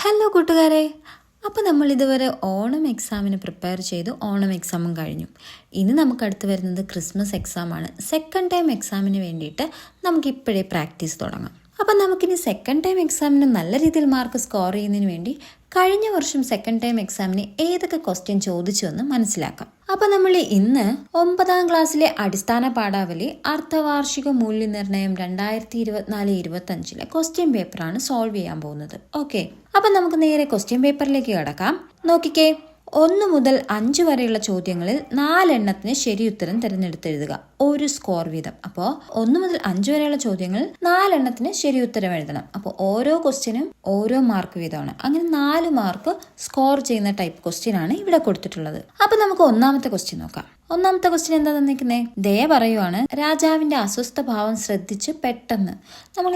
Hello കൂട്ടുകാരെ, അപ്പോൾ നമ്മൾ ഇതുവരെ ഓണം എക്സാമിന് പ്രിപ്പയർ ചെയ്തു. ഓണം എക്സാമും കഴിഞ്ഞു. ഇനി നമുക്ക് അടുത്ത് വരുന്നത് ക്രിസ്മസ് എക്സാമാണ്. സെക്കൻഡ് ടൈം എക്സാമിന് വേണ്ടിയിട്ട് നമുക്കിപ്പോഴേ പ്രാക്ടീസ് തുടങ്ങാം. അപ്പം നമുക്കിനി സെക്കൻഡ് ടൈം എക്സാമിന് നല്ല രീതിയിൽ മാർക്ക് സ്കോർ ചെയ്യുന്നതിന് വേണ്ടി കഴിഞ്ഞ വർഷം സെക്കൻഡ് ടൈം എക്സാമിന് ഏതൊക്കെ ക്വസ്റ്റ്യൻ ചോദിച്ചു എന്ന് മനസ്സിലാക്കാം. അപ്പം നമ്മൾ ഇന്ന് 9ാം ക്ലാസ്സിലെ അടിസ്ഥാന പാഠാവലി അർദ്ധവാർഷിക മൂല്യനിർണ്ണയം 2024-25 ക്വസ്റ്റ്യൻ പേപ്പറാണ് സോൾവ് ചെയ്യാൻ പോകുന്നത്. ഓക്കെ, അപ്പം നമുക്ക് നേരെ ക്വസ്റ്റ്യൻ പേപ്പറിലേക്ക് കിടക്കാം. നോക്കിക്കേ, 1 മുതൽ 5 വരെയുള്ള ചോദ്യങ്ങളിൽ 4 എണ്ണത്തിന് ശരി ഉത്തരം തിരഞ്ഞെടുത്തെഴുതുക. ഒരു സ്കോർ വീതം. അപ്പോൾ 1 മുതൽ 5 വരെയുള്ള ചോദ്യങ്ങളിൽ 4 എണ്ണത്തിന് ശരി ഉത്തരം എഴുതണം. അപ്പോൾ ഓരോ ക്വസ്റ്റ്യനും ഓരോ മാർക്ക് വീതമാണ്. അങ്ങനെ 4 മാർക്ക് സ്കോർ ചെയ്യുന്ന ടൈപ്പ് ക്വസ്റ്റ്യൻ ആണ് ഇവിടെ കൊടുത്തിട്ടുള്ളത്. അപ്പൊ നമുക്ക് ഒന്നാമത്തെ ക്വസ്റ്റ്യൻ നോക്കാം. ഒന്നാമത്തെ ക്വസ്റ്റ്യൻ എന്താ തന്നിരിക്കുന്നത്? ദയ പറയുവാണ്, രാജാവിന്റെ അസ്വസ്ഥ ഭാവം ശ്രദ്ധിച്ച് പെട്ടെന്ന്. നമ്മൾ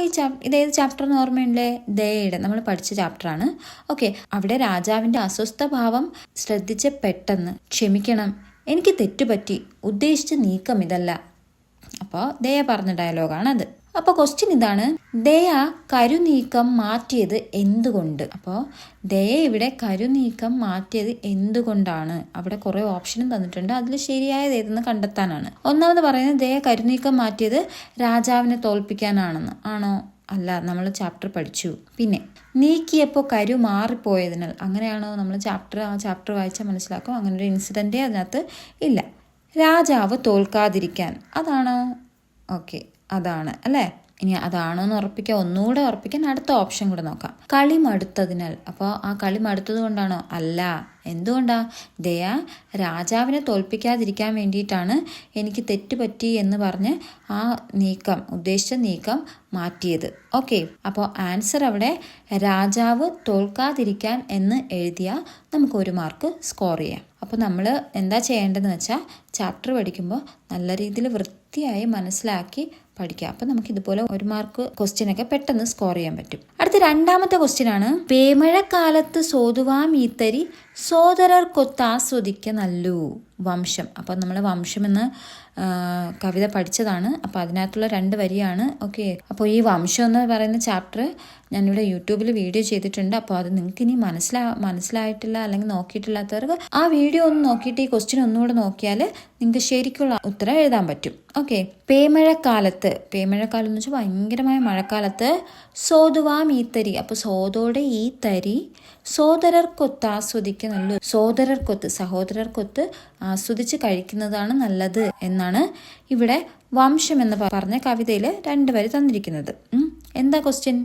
ഇതേത് ചാപ്റ്റർ എന്ന് ഓർമ്മയുണ്ടല്ലേ? ദയയുടെ നമ്മൾ പഠിച്ച ചാപ്റ്ററാണ്. ഓക്കെ, അവിടെ രാജാവിന്റെ അസ്വസ്ഥ ഭാവം ശ്രദ്ധിച്ച് പെട്ടെന്ന്, ക്ഷമിക്കണം, എനിക്ക് തെറ്റുപറ്റി, ഉദ്ദേശിച്ച നീക്കം ഇതല്ല. അപ്പോൾ ദയ പറഞ്ഞ ഡയലോഗാണത്. അപ്പോൾ ക്വസ്റ്റ്യൻ ഇതാണ്, ദയ കരുനീക്കം മാറ്റിയത് എന്തുകൊണ്ട്? അപ്പോൾ ദയ ഇവിടെ കരുനീക്കം മാറ്റിയത് എന്തുകൊണ്ടാണ്? അവിടെ കുറേ ഓപ്ഷനും തന്നിട്ടുണ്ട്. അതിൽ ശരിയായത് ഏതെന്ന് കണ്ടെത്താനാണ്. ഒന്നാമത് പറയുന്നത് ദയ കരുനീക്കം മാറ്റിയത് രാജാവിനെ തോൽപ്പിക്കാനാണെന്ന്. ആണോ? അല്ല, നമ്മൾ ചാപ്റ്റർ പഠിച്ചു. പിന്നെ നീക്കിയപ്പോൾ കരു മാറിപ്പോയതിനാൽ, അങ്ങനെയാണോ? നമ്മൾ ചാപ്റ്റർ വായിച്ചാൽ മനസ്സിലാക്കും. അങ്ങനെ ഒരു ഇൻസിഡൻറ്റേ അതിനകത്ത് ഇല്ല. രാജാവ് തോൽക്കാതിരിക്കാൻ, അതാണോ? ഓക്കെ, അതാണ് അല്ലേ. ഇനി അതാണോ എന്ന് ഉറപ്പിക്കാൻ, ഒന്നുകൂടെ ഉറപ്പിക്കാൻ അടുത്ത ഓപ്ഷൻ കൂടെ നോക്കാം. കളി മടുത്തതിനാൽ. അപ്പോൾ ആ കളി മടുത്തത് കൊണ്ടാണോ? അല്ല. എന്തുകൊണ്ടാ? ദയ രാജാവിനെ തോൽപ്പിക്കാതിരിക്കാൻ വേണ്ടിയിട്ടാണ് എനിക്ക് തെറ്റുപറ്റി എന്ന് പറഞ്ഞ് ആ നീക്കം, ഉദ്ദേശിച്ച നീക്കം മാറ്റിയത്. ഓക്കെ, അപ്പോൾ ആൻസർ അവിടെ രാജാവ് തോൽക്കാതിരിക്കാൻ എന്ന് എഴുതിയാൽ നമുക്ക് 1 മാർക്ക് സ്കോർ ചെയ്യാം. അപ്പോൾ നമ്മൾ എന്താ ചെയ്യേണ്ടതെന്ന് വെച്ചാൽ, ചാപ്റ്റർ പഠിക്കുമ്പോൾ നല്ല രീതിയിൽ വൃത്തിയായി മനസ്സിലാക്കി പഠിക്കുക. അപ്പം നമുക്ക് ഇതുപോലെ 1 മാർക്ക് ക്വസ്റ്റ്യൻ ഒക്കെ പെട്ടെന്ന് സ്കോർ ചെയ്യാൻ പറ്റും. അടുത്ത രണ്ടാമത്തെ ക്വസ്റ്റ്യൻ ആണ്, പേമഴക്കാലത്ത് സോതുവാം ഈത്തരി സോദരർക്കൊത്താസ്വദിക്ക നല്ലു. വംശം. അപ്പം നമ്മൾ വംശം എന്ന കവിത പഠിച്ചതാണ്. അപ്പോൾ അതിനകത്തുള്ള 2 വരിയാണ്. ഓക്കെ, അപ്പോൾ ഈ വംശം എന്ന് പറയുന്ന ചാപ്റ്റർ ഞാനിവിടെ യൂട്യൂബിൽ വീഡിയോ ചെയ്തിട്ടുണ്ട്. അപ്പോൾ അത് നിങ്ങൾക്ക് ഇനി മനസ്സിലായിട്ടില്ല അല്ലെങ്കിൽ നോക്കിയിട്ടില്ലാത്തവർക്ക് ആ വീഡിയോ ഒന്ന് നോക്കിയിട്ട് ഈ ക്വസ്റ്റ്യൻ ഒന്നുകൂടെ നോക്കിയാൽ നിങ്ങൾക്ക് ശരിക്കുള്ള ഉത്തരം എഴുതാൻ പറ്റും. ഓക്കെ, പേമഴക്കാലത്ത് എന്ന് വെച്ചാൽ ഭയങ്കരമായ മഴക്കാലത്ത് സോതുവാം ഈത്തരി. അപ്പോൾ സോതോടെ ഈ തരി സോദരർക്കൊത്ത് ആസ്വദിക്കുക നല്ലു. സോദരർക്കൊത്ത്, സഹോദരർക്കൊത്ത് ആസ്വദിച്ച് കഴിക്കുന്നതാണ് നല്ലത് എന്നാണ് ഇവിടെ വംശം എന്ന് പറഞ്ഞ കവിതയിൽ 2 വരി തന്നിരിക്കുന്നത്. എന്താ ക്വസ്റ്റ്യൻ?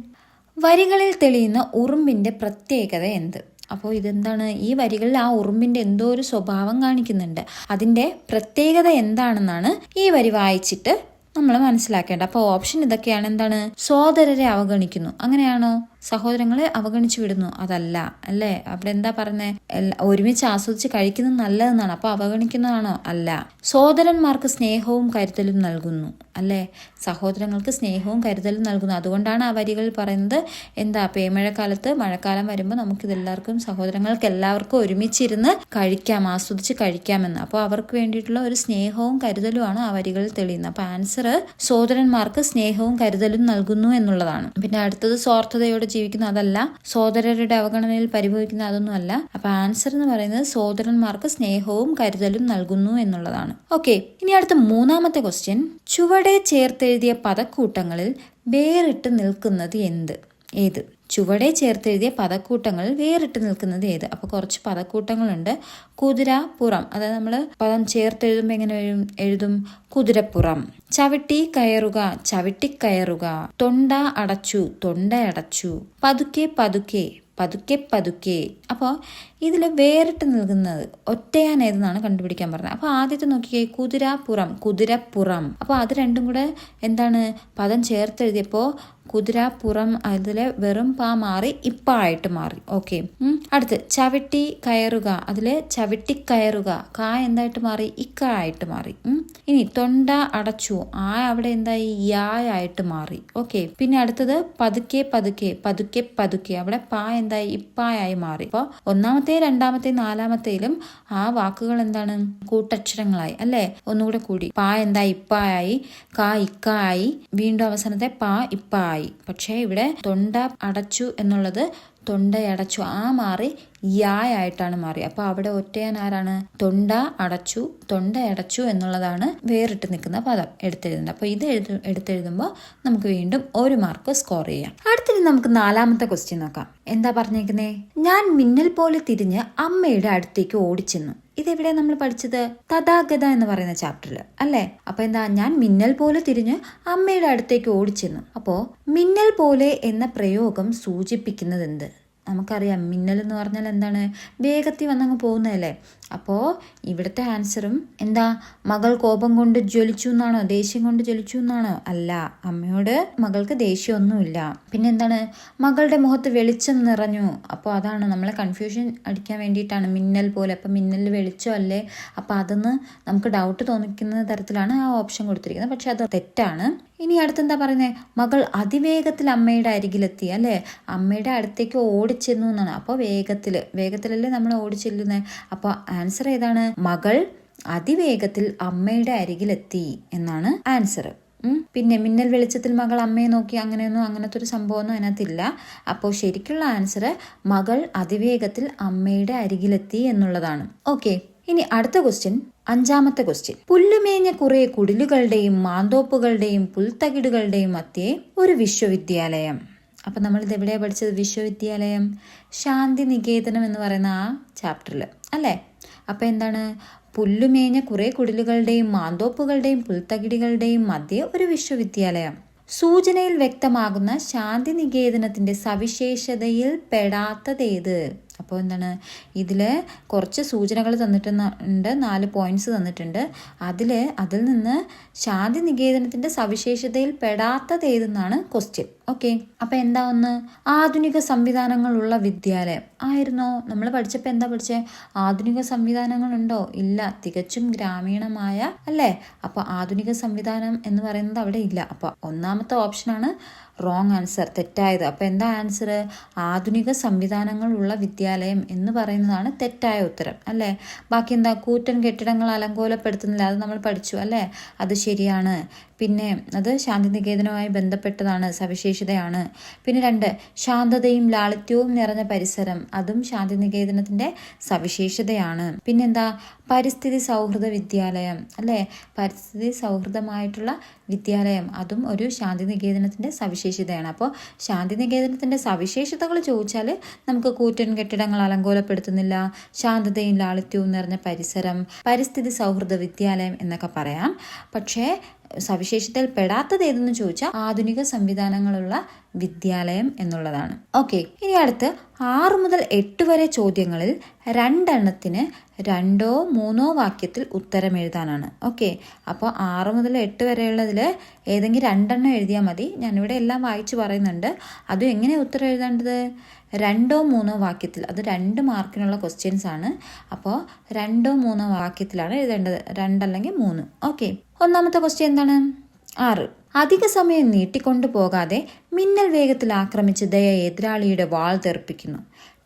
വരികളിൽ തെളിയുന്ന ഉറുമ്പിന്റെ പ്രത്യേകത എന്ത്? അപ്പോൾ ഇതെന്താണ്? ഈ വരികളിൽ ആ ഉറുമ്പിന്റെ എന്തോ ഒരു സ്വഭാവം കാണിക്കുന്നുണ്ട്. അതിന്റെ പ്രത്യേകത എന്താണെന്നാണ് ഈ വരി വായിച്ചിട്ട് നമ്മൾ മനസ്സിലാക്കേണ്ടത്. അപ്പോൾ ഓപ്ഷൻ ഇതൊക്കെയാണ്. എന്താണ്? സോദരരെ അവഗണിക്കുന്നു, അങ്ങനെയാണോ? സഹോദരങ്ങളെ അവഗണിച്ചു വിടുന്നു, അതല്ല അല്ലേ. അവിടെ എന്താ പറഞ്ഞത്? ഒരുമിച്ച് ആസ്വദിച്ച് കഴിക്കുന്നത് നല്ലതെന്നാണ്. അപ്പോൾ അവഗണിക്കുന്നതാണോ? അല്ല. സോദരന്മാർക്ക് സ്നേഹവും കരുതലും നൽകുന്നു, അല്ലേ. സഹോദരങ്ങൾക്ക് സ്നേഹവും കരുതലും നൽകുന്നു. അതുകൊണ്ടാണ് ആ വരികളിൽ പറയുന്നത് എന്താ? പേമഴക്കാലത്ത്, മഴക്കാലം വരുമ്പോൾ നമുക്കിതെല്ലാവർക്കും, സഹോദരങ്ങൾക്ക് എല്ലാവർക്കും ഒരുമിച്ചിരുന്ന് കഴിക്കാം, ആസ്വദിച്ച് കഴിക്കാമെന്ന്. അപ്പോൾ അവർക്ക് വേണ്ടിയിട്ടുള്ള ഒരു സ്നേഹവും കരുതലുമാണ് ആ വരികളിൽ തെളിയുന്നത്. അപ്പോൾ ആൻസർ സോദരന്മാർക്ക് സ്നേഹവും കരുതലും നൽകുന്നു എന്നുള്ളതാണ്. പിന്നെ അടുത്തത് സ്വാർത്ഥതയോടെ ജീവിക്കുന്ന, അതല്ല. സോദരരുടെ അവഗണനയിൽ പരിഭവിക്കുന്ന, അതൊന്നും അല്ല. അപ്പൊ ആൻസർ എന്ന് പറയുന്നത് സോദരന്മാർക്ക് സ്നേഹവും കരുതലും നൽകുന്നു എന്നുള്ളതാണ്. ഓക്കെ, ഇനി അടുത്ത 3ാമത്തെ ക്വസ്റ്റ്യൻ, ചുവടെ ചേർത്തെഴുതിയ പദക്കൂട്ടങ്ങളിൽ വേറിട്ട് നിൽക്കുന്നത് ഏത്? ചുവടെ ചേർത്തെഴുതിയ പദക്കൂട്ടങ്ങളിൽ വേറിട്ട് നിൽക്കുന്നത് ഏത്? അപ്പോൾ കുറച്ച് പദക്കൂട്ടങ്ങളുണ്ട്. കുതിര, പുറം. അതായത് നമ്മൾ പദം ചേർത്തെഴുതുമ്പോൾ എങ്ങനെ എഴുതും? കുതിരപ്പുറം. ചവിട്ടി കയറുക, ചവിട്ടിക്കയറുക. തൊണ്ട അടച്ചു, തൊണ്ടയടച്ചു. പതുക്കെ പതുക്കെ, പതുക്കെ പതുക്കെ. അപ്പോൾ ഇതിൽ വേറിട്ട് നിൽക്കുന്നത് ഒറ്റയാൻ ഏതെന്നാണ് കണ്ടുപിടിക്കാൻ പറഞ്ഞത്. അപ്പോൾ ആദ്യത്തെ നോക്കിയേ, കുതിരപ്പുറം, കുതിരപ്പുറം. അപ്പോൾ അത് രണ്ടും കൂടെ എന്താണ്? പദം ചേർത്തെഴുതിയപ്പോൾ കുതിരപ്പുറം അതിലെ വെറും പാ മാറി ഇപ്പായിട്ട് മാറി. ഓക്കെ, അടുത്ത് ചവിട്ടി കയറുക, അതില് ചവിട്ടിക്കയറുക, കാ എന്തായിട്ട് മാറി? ഇക്ക ആയിട്ട് മാറി. ഇനി തൊണ്ട അടച്ചു, ആ അവിടെ എന്തായി? യായിട്ട് മാറി. ഓക്കെ, പിന്നെ അടുത്തത് പതുക്കെ പതുക്കെ, പതുക്കെ പതുക്കെ, അവിടെ പാ എന്തായി? ഇപ്പായായി മാറി. അപ്പോൾ ഒന്നാമത്തെ, രണ്ടാമത്തെ, നാലാമത്തേലും ആ വാക്കുകൾ എന്താണ്? കൂട്ടക്ഷരങ്ങളായി, അല്ലേ. ഒന്നുകൂടെ കൂടി പാ എന്തായി? ഇപ്പായി, കാ ഇക്കായി, വീണ്ടും അവസാനത്തെ പാ ഇപ്പായി. പക്ഷേ ഇവിടെ തൊണ്ട അടച്ചു എന്നുള്ളത് തൊണ്ടയടച്ചു ആ മാറി യായിട്ടാണ് മാറി. അപ്പോൾ അവിടെ ഒറ്റയാൻ ആരാണ്? തൊണ്ടയടച്ചു എന്നുള്ളതാണ് വേറിട്ട് നിൽക്കുന്ന പദം എടുത്തെഴുതുന്നത്. അപ്പോൾ ഇത് എടുത്തെഴുതുമ്പോൾ നമുക്ക് വീണ്ടും 1 മാർക്ക് സ്കോർ ചെയ്യാം. അടുത്തിട്ട് നമുക്ക് 4ാമത്തെ ക്വസ്റ്റ്യൻ നോക്കാം. എന്താ പറഞ്ഞേക്കുന്നേ? ഞാൻ മിന്നൽ പോലെ തിരിഞ്ഞ് അമ്മയുടെ അടുത്തേക്ക് ഓടിച്ചെന്നു. ഇതെവിടെ നമ്മൾ പഠിച്ചത്? തഥാഗത എന്ന് പറയുന്ന ചാപ്റ്ററിൽ അല്ലേ? അപ്പൊ എന്താ? ഞാൻ മിന്നൽ പോലെ തിരിഞ്ഞ് അമ്മയുടെ അടുത്തേക്ക് ഓടിച്ചെന്നു. അപ്പോ മിന്നൽ പോലെ എന്ന പ്രയോഗം സൂചിപ്പിക്കുന്നത് എന്ത്? നമുക്കറിയാം മിന്നൽ എന്ന് പറഞ്ഞാൽ എന്താണ്? വേഗത്തിൽ വന്നങ്ങ് പോകുന്നതല്ലേ. അപ്പോൾ ഇവിടുത്തെ ആൻസറും എന്താ? മകൾ കോപം കൊണ്ട് ജ്വലിച്ചു എന്നാണോ? ദേഷ്യം കൊണ്ട് ജ്വലിച്ചു എന്നാണോ? അല്ല, അമ്മയോട് മകൾക്ക് ദേഷ്യമൊന്നുമില്ല. പിന്നെ എന്താണ്? മകളുടെ മുഖത്ത് വെളിച്ചം നിറഞ്ഞു. അപ്പോൾ അതാണ് നമ്മളെ കൺഫ്യൂഷൻ അടിക്കാൻ വേണ്ടിയിട്ടാണ് മിന്നൽ പോലെ. അപ്പം മിന്നൽ വെളിച്ചം അല്ലേ? അപ്പം അതൊന്ന് നമുക്ക് ഡൗട്ട് തോന്നിക്കുന്ന തരത്തിലാണ് ആ ഓപ്ഷൻ കൊടുത്തിരിക്കുന്നത്. പക്ഷെ അത് തെറ്റാണ്. ഇനി അടുത്തെന്താ പറയുന്നത്? മകൾ അതിവേഗത്തിൽ അമ്മയുടെ അരികിലെത്തി അല്ലേ? അമ്മയുടെ അടുത്തേക്ക് ഓടിച്ചെന്നു എന്നാണ്. അപ്പോൾ വേഗത്തിലല്ലേ നമ്മൾ ഓടിച്ചെല്ലുന്നത്. അപ്പോൾ ആൻസർ ഏതാണ്? മകൾ അതിവേഗത്തിൽ അമ്മയുടെ അരികിലെത്തി എന്നാണ് ആൻസർ. പിന്നെ മിന്നൽ വെളിച്ചത്തിൽ മകൾ അമ്മയെ നോക്കി അങ്ങനത്തെ ഒരു സംഭവമൊന്നും അതിനകത്തില്ല. അപ്പോൾ ശരിക്കുള്ള ആൻസർ മകൾ അതിവേഗത്തിൽ അമ്മയുടെ അരികിലെത്തി എന്നുള്ളതാണ്. ഓക്കെ, ഇനി അടുത്ത ക്വസ്റ്റ്യൻ, 5ാമത്തെ ക്വസ്റ്റ്യൻ. പുല്ലുമേഞ്ഞ കുറെ കുടിലുകളുടെയും മാന്തോപ്പുകളുടെയും പുൽത്തകിടുകളുടെയും മധ്യേ ഒരു വിശ്വവിദ്യാലയം. അപ്പൊ നമ്മൾ ഇത് എവിടെയാ പഠിച്ചത്? വിശ്വവിദ്യാലയം ശാന്തി നികേതനം എന്ന് പറയുന്ന ആ ചാപ്റ്ററിൽ അല്ലേ? അപ്പൊ എന്താണ്? പുല്ലുമേഞ്ഞ കുറെ കുടിലുകളുടെയും മാന്തോപ്പുകളുടെയും പുൽത്തകിടികളുടെയും മധ്യേ ഒരു വിശ്വവിദ്യാലയം. സൂചനയിൽ വ്യക്തമാകുന്ന ശാന്തി നികേതനത്തിന്റെ സവിശേഷതയിൽ പെടാത്തതേത്? അപ്പോൾ എന്താണ്? ഇതിൽ കുറച്ച് സൂചനകൾ തന്നിട്ടുണ്ട്, 4 പോയിന്റ്സ് തന്നിട്ടുണ്ട്. അതിൽ നിന്ന് ശാന്തി നികേതനത്തിന്റെ സവിശേഷതയിൽ പെടാത്തത് ഏതെന്നാണ് ക്വസ്റ്റ്യൻ. ഓക്കെ, അപ്പൊ എന്താ ഒന്ന്? ആധുനിക സംവിധാനങ്ങളുള്ള വിദ്യാലയം ആയിരുന്നോ? നമ്മൾ പഠിച്ചപ്പോൾ എന്താ പഠിച്ചേ? ആധുനിക സംവിധാനങ്ങളുണ്ടോ? ഇല്ല, തികച്ചും ഗ്രാമീണമായ അല്ലേ? അപ്പൊ ആധുനിക സംവിധാനം എന്ന് പറയുന്നത് അവിടെ ഇല്ല. അപ്പൊ 1ാമത്തെ ഓപ്ഷനാണ് റോങ് ആൻസർ, തെറ്റായത്. അപ്പൊ എന്താ ആൻസർ? ആധുനിക സംവിധാനങ്ങളുള്ള വിദ്യാലയം എന്ന് പറയുന്നതാണ് തെറ്റായ ഉത്തരം അല്ലേ? ബാക്കി എന്താ? കൂറ്റൻ കെട്ടിടങ്ങൾ അലങ്കോലപ്പെടുത്തുന്നില്ല, അത് നമ്മൾ പഠിച്ചു അല്ലേ? അത് ശരിയാണ്. പിന്നെ അത് ശാന്തിനികേതനവുമായി ബന്ധപ്പെട്ടതാണ്, സവിശേഷതയാണ്. പിന്നെ 2, ശാന്തതയും ലാളിത്യവും നിറഞ്ഞ പരിസരം, അതും ശാന്തിനികേതനത്തിന്റെ സവിശേഷതയാണ്. പിന്നെന്താ? പരിസ്ഥിതി സൗഹൃദ വിദ്യാലയം അല്ലേ? പരിസ്ഥിതി സൗഹൃദമായിട്ടുള്ള വിദ്യാലയം, അതും ഒരു ശാന്തിനികേതനത്തിന്റെ സവിശേഷതയാണ്. അപ്പോൾ ശാന്തിനികേതനത്തിന്റെ സവിശേഷതകൾ ചോദിച്ചാൽ നമുക്ക് കൂറ്റൻ കെട്ടിടങ്ങൾ അലങ്കോലപ്പെടുത്തുന്നില്ല, ശാന്തതയും ലാളിത്യവും നിറഞ്ഞ പരിസരം, പരിസ്ഥിതി സൗഹൃദ വിദ്യാലയം എന്നൊക്കെ പറയാം. പക്ഷേ സവിശേഷതയിൽ പെടാത്തത് ഏതെന്ന് ചോദിച്ചാൽ ആധുനിക സംവിധാനങ്ങളുള്ള വിദ്യാലയം എന്നുള്ളതാണ്. ഓക്കെ, ഇനി അടുത്ത് 6 മുതൽ 8 വരെ ചോദ്യങ്ങളിൽ 2 എണ്ണത്തിന് 2 or 3 വാക്യത്തിൽ ഉത്തരം എഴുതാനാണ്. ഓക്കെ, അപ്പോൾ 6 മുതൽ 8 വരെയുള്ളതിൽ ഏതെങ്കിലും 2 എണ്ണം എഴുതിയാൽ മതി. ഞാനിവിടെ എല്ലാം വായിച്ചു പറയുന്നുണ്ട്. അതും എങ്ങനെ ഉത്തരം എഴുതേണ്ടത്? 2 or 3 വാക്യത്തിൽ. അത് 2 മാർക്കിനുള്ള ക്വസ്റ്റ്യൻസ് ആണ്. അപ്പോൾ 2 or 3 വാക്യത്തിലാണ് എഴുതേണ്ടത്, 2 അല്ലെങ്കിൽ 3. ഓക്കെ, 1ാമത്തെ ക്വസ്റ്റ്യൻ എന്താണ്? 6. അധിക സമയം നീട്ടിക്കൊണ്ടു പോകാതെ മിന്നൽ വേഗത്തിൽ ആക്രമിച്ച് ദയ എതിരാളിയുടെ വാൾ തെറിപ്പിക്കുന്നു.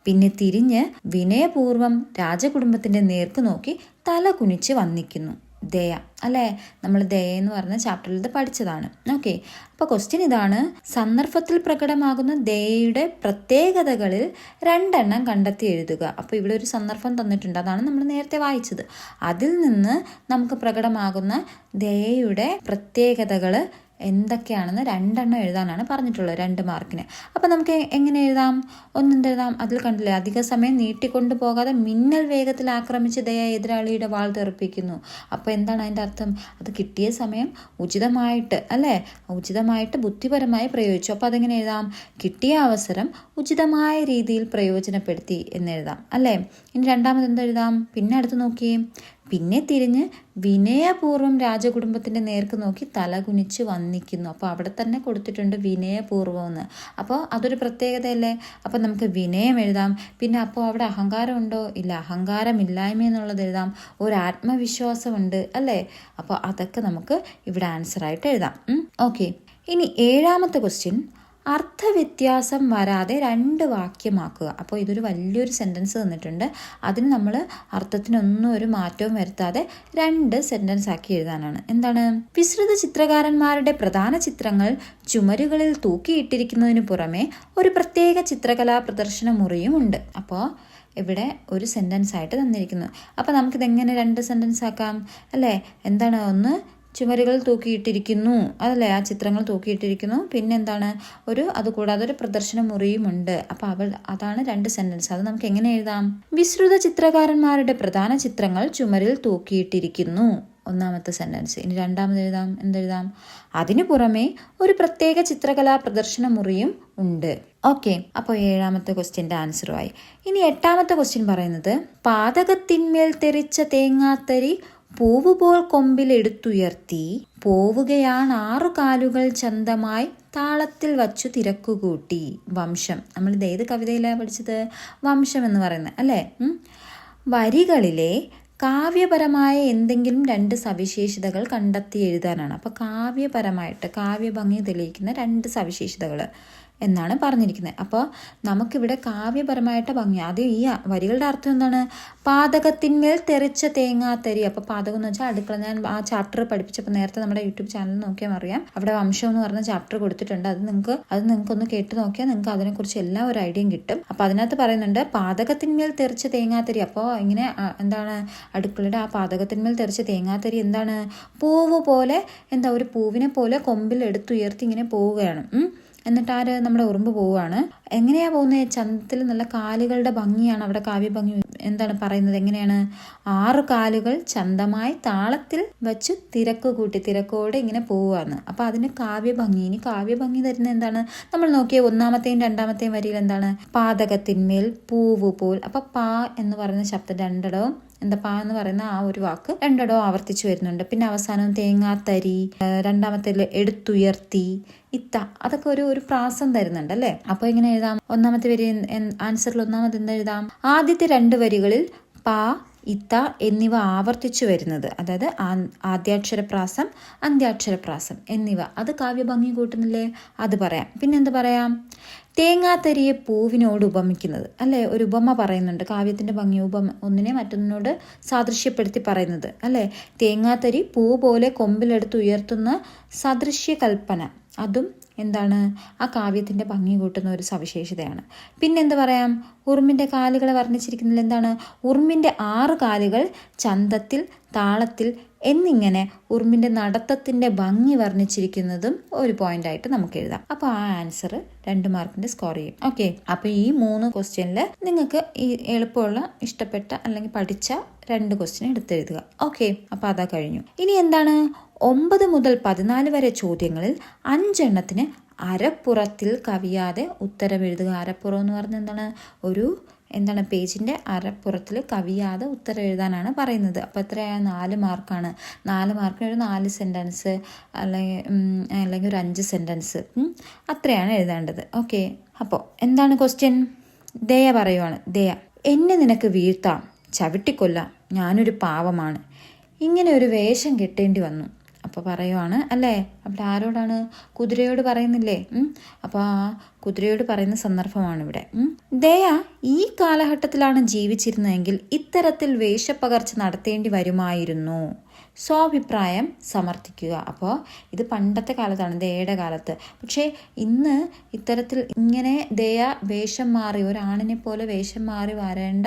പിന്നെ തിരിഞ്ഞ് വിനയപൂർവ്വം രാജകുടുംബത്തിന്റെ നേർക്ക് നോക്കി തല കുനിച്ച് വന്ദിക്കുന്നു. ദയ അല്ലേ? നമ്മൾ ദയ എന്ന് പറഞ്ഞ ചാപ്റ്ററിൽ ഇത് പഠിച്ചതാണ്. ഓക്കെ, അപ്പോൾ ക്വസ്റ്റ്യൻ ഇതാണ്: സന്ദർഭത്തിൽ പ്രകടമാകുന്ന ദയയുടെ പ്രത്യേകതകളിൽ 2 എണ്ണം കണ്ടെത്തി എഴുതുക. അപ്പോൾ ഇവിടെ ഒരു സന്ദർഭം തന്നിട്ടുണ്ട്, അതാണ് നമ്മൾ നേരത്തെ വായിച്ചത്. അതിൽ നിന്ന് നമുക്ക് പ്രകടമാകുന്ന ദയയുടെ പ്രത്യേകതകൾ എന്തൊക്കെയാണെന്ന് 2 എണ്ണം എഴുതാനാണ് പറഞ്ഞിട്ടുള്ളത്, 2 മാർക്കിന്. അപ്പം നമുക്ക് എങ്ങനെ എഴുതാം? ഒന്നെന്തെഴുതാം? അതിൽ കണ്ടില്ലേ, അധിക സമയം നീട്ടിക്കൊണ്ടു പോകാതെ മിന്നൽ വേഗത്തിൽ ആക്രമിച്ച് ദയ എതിരാളിയുടെ വാൾ തെറിപ്പിക്കുന്നു. അപ്പോൾ എന്താണ് അതിൻ്റെ അർത്ഥം? അത് കിട്ടിയ സമയം ഉചിതമായിട്ട് അല്ലേ, ഉചിതമായിട്ട് ബുദ്ധിപരമായി പ്രയോഗിച്ചു. അപ്പോൾ അതെങ്ങനെ എഴുതാം? കിട്ടിയ അവസരം ഉചിതമായ രീതിയിൽ പ്രയോജനപ്പെടുത്തി എന്നെഴുതാം അല്ലേ? ഇനി 2ാമത് എന്തെഴുതാം? പിന്നെ അടുത്ത് നോക്കിയേ, പിന്നെ തിരിഞ്ഞ് വിനയപൂർവ്വം രാജകുടുംബത്തിൻ്റെ നേർക്ക് നോക്കി തലകുനിച്ച് വന്ദിക്കുന്നു. അപ്പോൾ അവിടെ തന്നെ കൊടുത്തിട്ടുണ്ട് വിനയപൂർവ്വം എന്ന്. അപ്പോൾ അതൊരു പ്രത്യേകതയല്ലേ? അപ്പോൾ നമുക്ക് വിനയം എഴുതാം. പിന്നെ അപ്പോൾ അവിടെ അഹങ്കാരം ഉണ്ടോ? ഇല്ല, അഹങ്കാരമില്ലായ്മ എന്നുള്ളത് എഴുതാം. ഒരു ആത്മവിശ്വാസമുണ്ട് അല്ലേ? അപ്പോൾ അതൊക്കെ നമുക്ക് ഇവിടെ ആൻസറായിട്ട് എഴുതാം. ഓക്കെ, ഇനി 7ാമത്തെ ക്വസ്റ്റ്യൻ: അർത്ഥവ്യത്യാസം വരാതെ 2 വാക്യമാക്കുക. അപ്പോൾ ഇതൊരു വലിയൊരു സെൻറ്റൻസ് തന്നിട്ടുണ്ട്. അതിന് നമ്മൾ അർത്ഥത്തിനൊന്നും ഒരു മാറ്റവും വരുത്താതെ 2 സെൻറ്റൻസ് ആക്കി എഴുതാനാണ്. എന്താണ്? വിസ്തൃത ചിത്രകാരന്മാരുടെ പ്രധാന ചിത്രങ്ങൾ ചുമരുകളിൽ തൂക്കിയിട്ടിരിക്കുന്നതിന് പുറമെ ഒരു പ്രത്യേക ചിത്രകലാ പ്രദർശന മുറിയും ഉണ്ട്. അപ്പോൾ ഇവിടെ ഒരു സെൻറ്റൻസ് ആയിട്ട് തന്നിരിക്കുന്നു. അപ്പോൾ നമുക്കിതെങ്ങനെ 2 സെൻറ്റൻസ് ആക്കാം അല്ലേ? എന്താണ്? ഒന്ന് ചുമരുകൾ തൂക്കിയിട്ടിരിക്കുന്നു, അതല്ലേ, ആ ചിത്രങ്ങൾ തൂക്കിയിട്ടിരിക്കുന്നു. പിന്നെ എന്താണ്? അതുകൂടാതെ ഒരു പ്രദർശന മുറിയുമുണ്ട്. അപ്പോൾ അതാണ് 2 സെൻറ്റൻസ്. അത് നമുക്ക് എങ്ങനെ എഴുതാം? വിസ്തൃത ചിത്രകാരന്മാരുടെ പ്രധാന ചിത്രങ്ങൾ ചുമരിൽ തൂക്കിയിട്ടിരിക്കുന്നു, ഒന്നാമത്തെ സെൻറ്റൻസ്. ഇനി രണ്ടാമത് എഴുതാം. എന്തെഴുതാം? അതിനു പുറമെ ഒരു പ്രത്യേക ചിത്രകലാ പ്രദർശന മുറിയും ഉണ്ട്. ഓക്കെ, അപ്പോൾ 7ാമത്തെ ക്വസ്റ്റ്യൻ്റെ ആൻസറുമായി. ഇനി 8ാമത്തെ ക്വസ്റ്റ്യൻ പറയുന്നത്, പാതകത്തിന്മേൽ തെറിച്ച തേങ്ങാത്തരി പൂവുപോൽ കൊമ്പിലെടുത്തുയർത്തി പോവുകയാണ് 6 കാലുകൾ ചന്തമായി താളത്തിൽ വച്ചു തിരക്കുകൂട്ടി. വംശം. നമ്മളിത് ഏത് കവിതയിലാണ് പഠിച്ചത്? വംശം എന്ന് പറയുന്നത് അല്ലേ? വരികളിലെ കാവ്യപരമായ എന്തെങ്കിലും 2 സവിശേഷതകൾ കണ്ടെത്തി എഴുതാനാണ്. അപ്പോൾ കാവ്യപരമായിട്ട് കാവ്യഭംഗി തെളിയിക്കുന്ന 2 സവിശേഷതകൾ എന്നാണ് പറഞ്ഞിരിക്കുന്നത്. അപ്പോൾ നമുക്കിവിടെ കാവ്യപരമായിട്ട് ഭംഗി, അത് ഈ വരികളുടെ അർത്ഥം എന്താണ്? പാതകത്തിന്മേൽ തെറിച്ച തേങ്ങാത്തരി. അപ്പോൾ പാതകം എന്ന് വെച്ചാൽ അടുക്കള. ഞാൻ ആ ചാപ്റ്റർ പഠിപ്പിച്ചപ്പോൾ നേരത്തെ നമ്മുടെ യൂട്യൂബ് ചാനൽ നോക്കിയാൽ അറിയാം, അവിടെ വംശം എന്ന് പറഞ്ഞ ചാപ്റ്റർ കൊടുത്തിട്ടുണ്ട്. അത് നിങ്ങൾക്കൊന്ന് കേട്ട് നോക്കിയാൽ നിങ്ങൾക്ക് അതിനെക്കുറിച്ച് എല്ലാ ഒരു ഐഡിയയും കിട്ടും. അപ്പോൾ അതിനകത്ത് പറയുന്നുണ്ട് പാതകത്തിന്മേൽ തെറിച്ച തേങ്ങാത്തരി. അപ്പോൾ ഇങ്ങനെ എന്താണ്? അടുക്കളയുടെ ആ പാതകത്തിന്മേൽ തെറിച്ച തേങ്ങാത്തരി എന്താണ്? പൂവ് പോലെ, ഒരു പൂവിനെ പോലെ കൊമ്പിൽ എടുത്തുയർത്തി ഇങ്ങനെ പോവുകയാണ്. എന്നിട്ട് നമ്മുടെ ഉറുമ്പ് പോവുകയാണ്. എങ്ങനെയാ പോകുന്നത്? ചന്തത്തിൽ നല്ല കാലുകളുടെ ഭംഗിയാണ് അവിടെ കാവ്യഭംഗി എന്താണ് പറയുന്നത്? എങ്ങനെയാണ്? 6 കാലുകൾ ചന്തമായി താളത്തിൽ വെച്ച് തിരക്കോടെ ഇങ്ങനെ പോവുകയാണ്. അപ്പോൾ അതിന് കാവ്യഭംഗി. ഇനി കാവ്യഭംഗി തരുന്നത് എന്താണ്? നമ്മൾ നോക്കിയ 1ാമത്തെയും 2ാമത്തെയും വരിയിൽ എന്താണ്? പാതകത്തിന്മേൽ പൂവ് പോൽ. അപ്പോൾ പാ എന്ന് പറയുന്ന ശബ്ദം 2 പാ എന്ന് പറയുന്ന ആ ഒരു വാക്ക് 2 ആവർത്തിച്ചു വരുന്നുണ്ട്. പിന്നെ അവസാനം തേങ്ങാത്തരി, 2ാമത്തേൽ എടുത്തുയർത്തി, ഇത്ത, അതൊക്കെ ഒരു പ്രാസം തരുന്നുണ്ട് അല്ലേ? അപ്പോൾ ഇങ്ങനെ എഴുതാം. 1ാമത്തെ വരി ആൻസറിൽ 1ാമത് എന്താ എഴുതാം? ആദ്യത്തെ 2 വരികളിൽ പാ, ഇത്ത എന്നിവ ആവർത്തിച്ചു വരുന്നത്, അതായത് ആദ്യാക്ഷരപ്രാസം, അന്ത്യാക്ഷരപ്രാസം എന്നിവ, അത് കാവ്യഭംഗി കൂട്ടുന്നില്ലേ? അത് പറയാം. പിന്നെന്ത് പറയാം? തേങ്ങാത്തരിയെ പൂവിനോട് ഉപമിക്കുന്നത് അല്ലേ? ഒരു ഉപമ പറയുന്നുണ്ട്. കാവ്യത്തിൻ്റെ ഭംഗി ഒന്നിനെ മറ്റൊന്നിനോട് സാദൃശ്യപ്പെടുത്തി പറയുന്നത് അല്ലേ? തേങ്ങാത്തരി പൂ പോലെ കൊമ്പിലെടുത്ത് ഉയർത്തുന്ന സദൃശ്യ കൽപ്പന, അതും എന്താണ്? ആ കാവ്യത്തിൻ്റെ ഭംഗി കൂട്ടുന്ന ഒരു സവിശേഷതയാണ്. പിന്നെന്ത് പറയാം? ഉറുമ്പിൻ്റെ കാലുകളെ വർണ്ണിച്ചിരിക്കുന്നതിൽ എന്താണ്? ഉറുമ്പിൻ്റെ 6 കാലുകൾ ചന്തത്തിൽ, താളത്തിൽ എന്നിങ്ങനെ ഉറുമ്പിൻ്റെ നടത്തത്തിൻ്റെ ഭംഗി വർണ്ണിച്ചിരിക്കുന്നതും ഒരു പോയിന്റായിട്ട് നമുക്ക് എഴുതാം. അപ്പോൾ ആ ആൻസർ 2 മാർക്കിൻ്റെ സ്കോർ ചെയ്യും. ഓക്കെ, അപ്പോൾ ഈ 3 ക്വസ്റ്റ്യനിൽ നിങ്ങൾക്ക് ഈ എളുപ്പമുള്ള ഇഷ്ടപ്പെട്ട അല്ലെങ്കിൽ പഠിച്ച 2 ക്വസ്റ്റ്യൻ എടുത്തെഴുതുക. ഓക്കെ, അപ്പോൾ അതാ കഴിഞ്ഞു. ഇനി എന്താണ്? 9 മുതൽ 14 വരെ ചോദ്യങ്ങളിൽ 5 എണ്ണത്തിന് അരപ്പുറത്തിൽ കവിയാതെ ഉത്തരം എഴുതുക. അരപ്പുറം എന്ന് പറഞ്ഞാൽ എന്താണ്? പേജിൻ്റെ അരപ്പുറത്തിൽ കവിയാതെ ഉത്തരം എഴുതാനാണ് പറയുന്നത്. അപ്പോൾ എത്രയാണ്? 4 മാർക്കാണ്. 4 മാർക്കിന് ഒരു 4 സെൻറ്റൻസ് അല്ലെങ്കിൽ ഒരു 5 സെൻറ്റൻസ് അത്രയാണ് എഴുതേണ്ടത്. ഓക്കെ, അപ്പോൾ എന്താണ് ക്വസ്റ്റ്യൻ? ദയ പറയുവാണ്. ദയ: എന്നെ നിനക്ക് വീഴ്ത്താം, ചവിട്ടിക്കൊല്ലാം, ഞാനൊരു പാവമാണ്, ഇങ്ങനെ ഒരു വേഷം കെട്ടേണ്ടി വന്നു. അപ്പോൾ പറയുവാണ് അല്ലേ? അവിടെ ആരോടാണ്? കുതിരയോട് പറയുന്നില്ലേ? അപ്പോൾ ആ കുതിരയോട് പറയുന്ന സന്ദർഭമാണ് ഇവിടെ. ദയ ഈ കാലഘട്ടത്തിലാണ് ജീവിച്ചിരുന്നതെങ്കിൽ ഇത്തരത്തിൽ വേഷപ്പകർച്ച നടത്തേണ്ടി വരുമായിരുന്നു. സ്വാഭിപ്രായം സമർത്ഥിക്കുക. അപ്പോൾ ഇത് പണ്ടത്തെ കാലത്താണ്, ദയയുടെ കാലത്ത്. പക്ഷേ ഇന്ന് ഇത്തരത്തിൽ ഇങ്ങനെ ദയ വേഷം മാറി, ഒരാണിനെ പോലെ വേഷം മാറി വരേണ്ട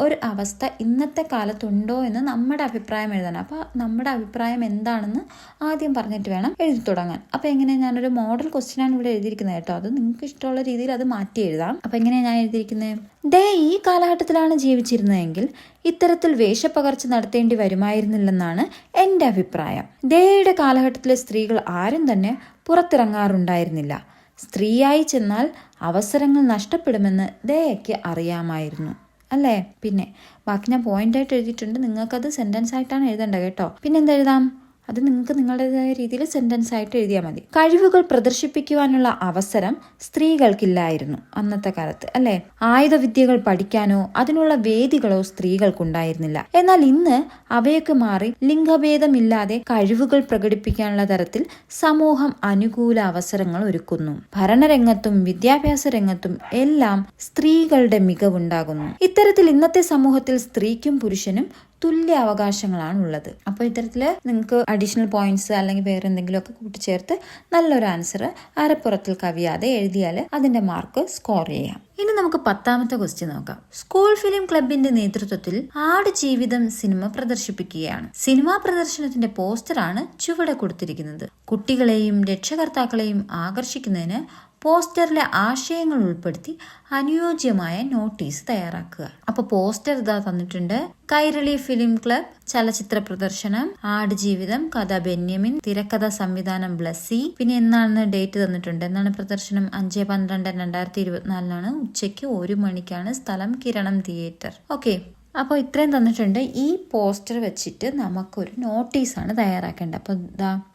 ഒരു അവസ്ഥ ഇന്നത്തെ കാലത്തുണ്ടോ എന്ന് നമ്മുടെ അഭിപ്രായം എഴുതണം. അപ്പോൾ നമ്മുടെ അഭിപ്രായം എന്താണെന്ന് ആദ്യം പറഞ്ഞിട്ട് വേണം എഴുതി തുടങ്ങാൻ. അപ്പോൾ എങ്ങനെ? ഞാനൊരു മോഡൽ ക്വസ്റ്റ്യനാണ് ഇവിടെ എഴുതിയിരിക്കുന്നത് കേട്ടോ. അത് നിങ്ങൾക്ക് ഇഷ്ടമുള്ള രീതിയിൽ അത് മാറ്റി എഴുതാം. അപ്പോൾ എങ്ങനെയാണ് ഞാൻ എഴുതിയിരിക്കുന്നത്? ദയ ഈ കാലഘട്ടത്തിലാണ് ജീവിച്ചിരുന്നതെങ്കിൽ ഇത്തരത്തിൽ വേഷപ്പകർച്ച നടത്തേണ്ടി വരുമായിരുന്നില്ലെന്നാണ് എൻ്റെ അഭിപ്രായം. ദയയുടെ കാലഘട്ടത്തിലെ സ്ത്രീകൾ ആരും തന്നെ പുറത്തിറങ്ങാറുണ്ടായിരുന്നില്ല. സ്ത്രീയായി ചെന്നാൽ അവസരങ്ങൾ നഷ്ടപ്പെടുമെന്ന് ദയയ്ക്ക് അറിയാമായിരുന്നു അല്ലേ? പിന്നെ ബാക്കി ഞാൻ പോയിന്റായിട്ട് എഴുതിയിട്ടുണ്ട്, നിങ്ങൾക്കത് സെൻറ്റൻസ് ആയിട്ടാണ് എഴുതേണ്ടത് കേട്ടോ. പിന്നെ എന്തെഴുതാം? അത് നിങ്ങൾക്ക് നിങ്ങളുടേതായ രീതിയിൽ സെന്റൻസ് ആയിട്ട് എഴുതിയാൽ മതി. കഴിവുകൾ പ്രദർശിപ്പിക്കുവാനുള്ള അവസരം സ്ത്രീകൾക്കില്ലായിരുന്നു അന്നത്തെ കാലത്ത്, അല്ലെ? ആയുധവിദ്യകൾ പഠിക്കാനോ അതിനുള്ള വേദികളോ സ്ത്രീകൾക്കുണ്ടായിരുന്നില്ല. എന്നാൽ ഇന്ന് അവയൊക്കെ മാറി ലിംഗഭേദമില്ലാതെ കഴിവുകൾ പ്രകടിപ്പിക്കാനുള്ള തരത്തിൽ സമൂഹം അനുകൂല അവസരങ്ങൾ ഒരുക്കുന്നു. ഭരണരംഗത്തും വിദ്യാഭ്യാസ രംഗത്തും എല്ലാം സ്ത്രീകളുടെ മികവുണ്ടാകുന്നു. ഇത്തരത്തിൽ ഇന്നത്തെ സമൂഹത്തിൽ സ്ത്രീക്കും പുരുഷനും തുല്യ അവകാശങ്ങളാണ് ഉള്ളത്. അപ്പോൾ ഇത്തരത്തിൽ നിങ്ങൾക്ക് അഡീഷണൽ പോയിന്റ്സ് അല്ലെങ്കിൽ വേറെ എന്തെങ്കിലും ഒക്കെ കൂട്ടിച്ചേർത്ത് നല്ലൊരു ആൻസർ അരപ്പുറത്തിൽ കവിയാതെ എഴുതിയാൽ അതിന്റെ മാർക്ക് സ്കോർ ചെയ്യാം. ഇനി നമുക്ക് 10ാമത്തെ ക്വസ്റ്റ്യൻ നോക്കാം. സ്കൂൾ ഫിലിം ക്ലബിന്റെ നേതൃത്വത്തിൽ ആടുജീവിതം സിനിമ പ്രദർശിപ്പിക്കുകയാണ്. സിനിമാ പ്രദർശനത്തിന്റെ പോസ്റ്ററാണ് ചുവടെ കൊടുത്തിരിക്കുന്നത്. കുട്ടികളെയും രക്ഷകർത്താക്കളെയും ആകർഷിക്കുന്നതിന് പോസ്റ്ററിലെ ആശയങ്ങൾ ഉൾപ്പെടുത്തി അനുയോജ്യമായ നോട്ടീസ് തയ്യാറാക്കുക. അപ്പൊ പോസ്റ്റർ ഇതാ തന്നിട്ടുണ്ട്. കൈരളി ഫിലിം ക്ലബ്, ചലച്ചിത്ര പ്രദർശനം, ആടുജീവിതം, കഥ ബെന്യാമിൻ, തിരക്കഥ സംവിധാനം ബ്ലസ്സി. പിന്നെ എന്നാണ് ഡേറ്റ് തന്നിട്ടുണ്ട്. എന്നാണ് പ്രദർശനം? 5/12/2024 ഉച്ചയ്ക്ക് 1 മണിക്കാണ്. സ്ഥലം കിരണം തിയേറ്റർ. ഓക്കെ, അപ്പോൾ ഇത്രയും തന്നിട്ടുണ്ട്. ഈ പോസ്റ്റർ വെച്ചിട്ട് നമുക്കൊരു നോട്ടീസാണ് തയ്യാറാക്കേണ്ടത്.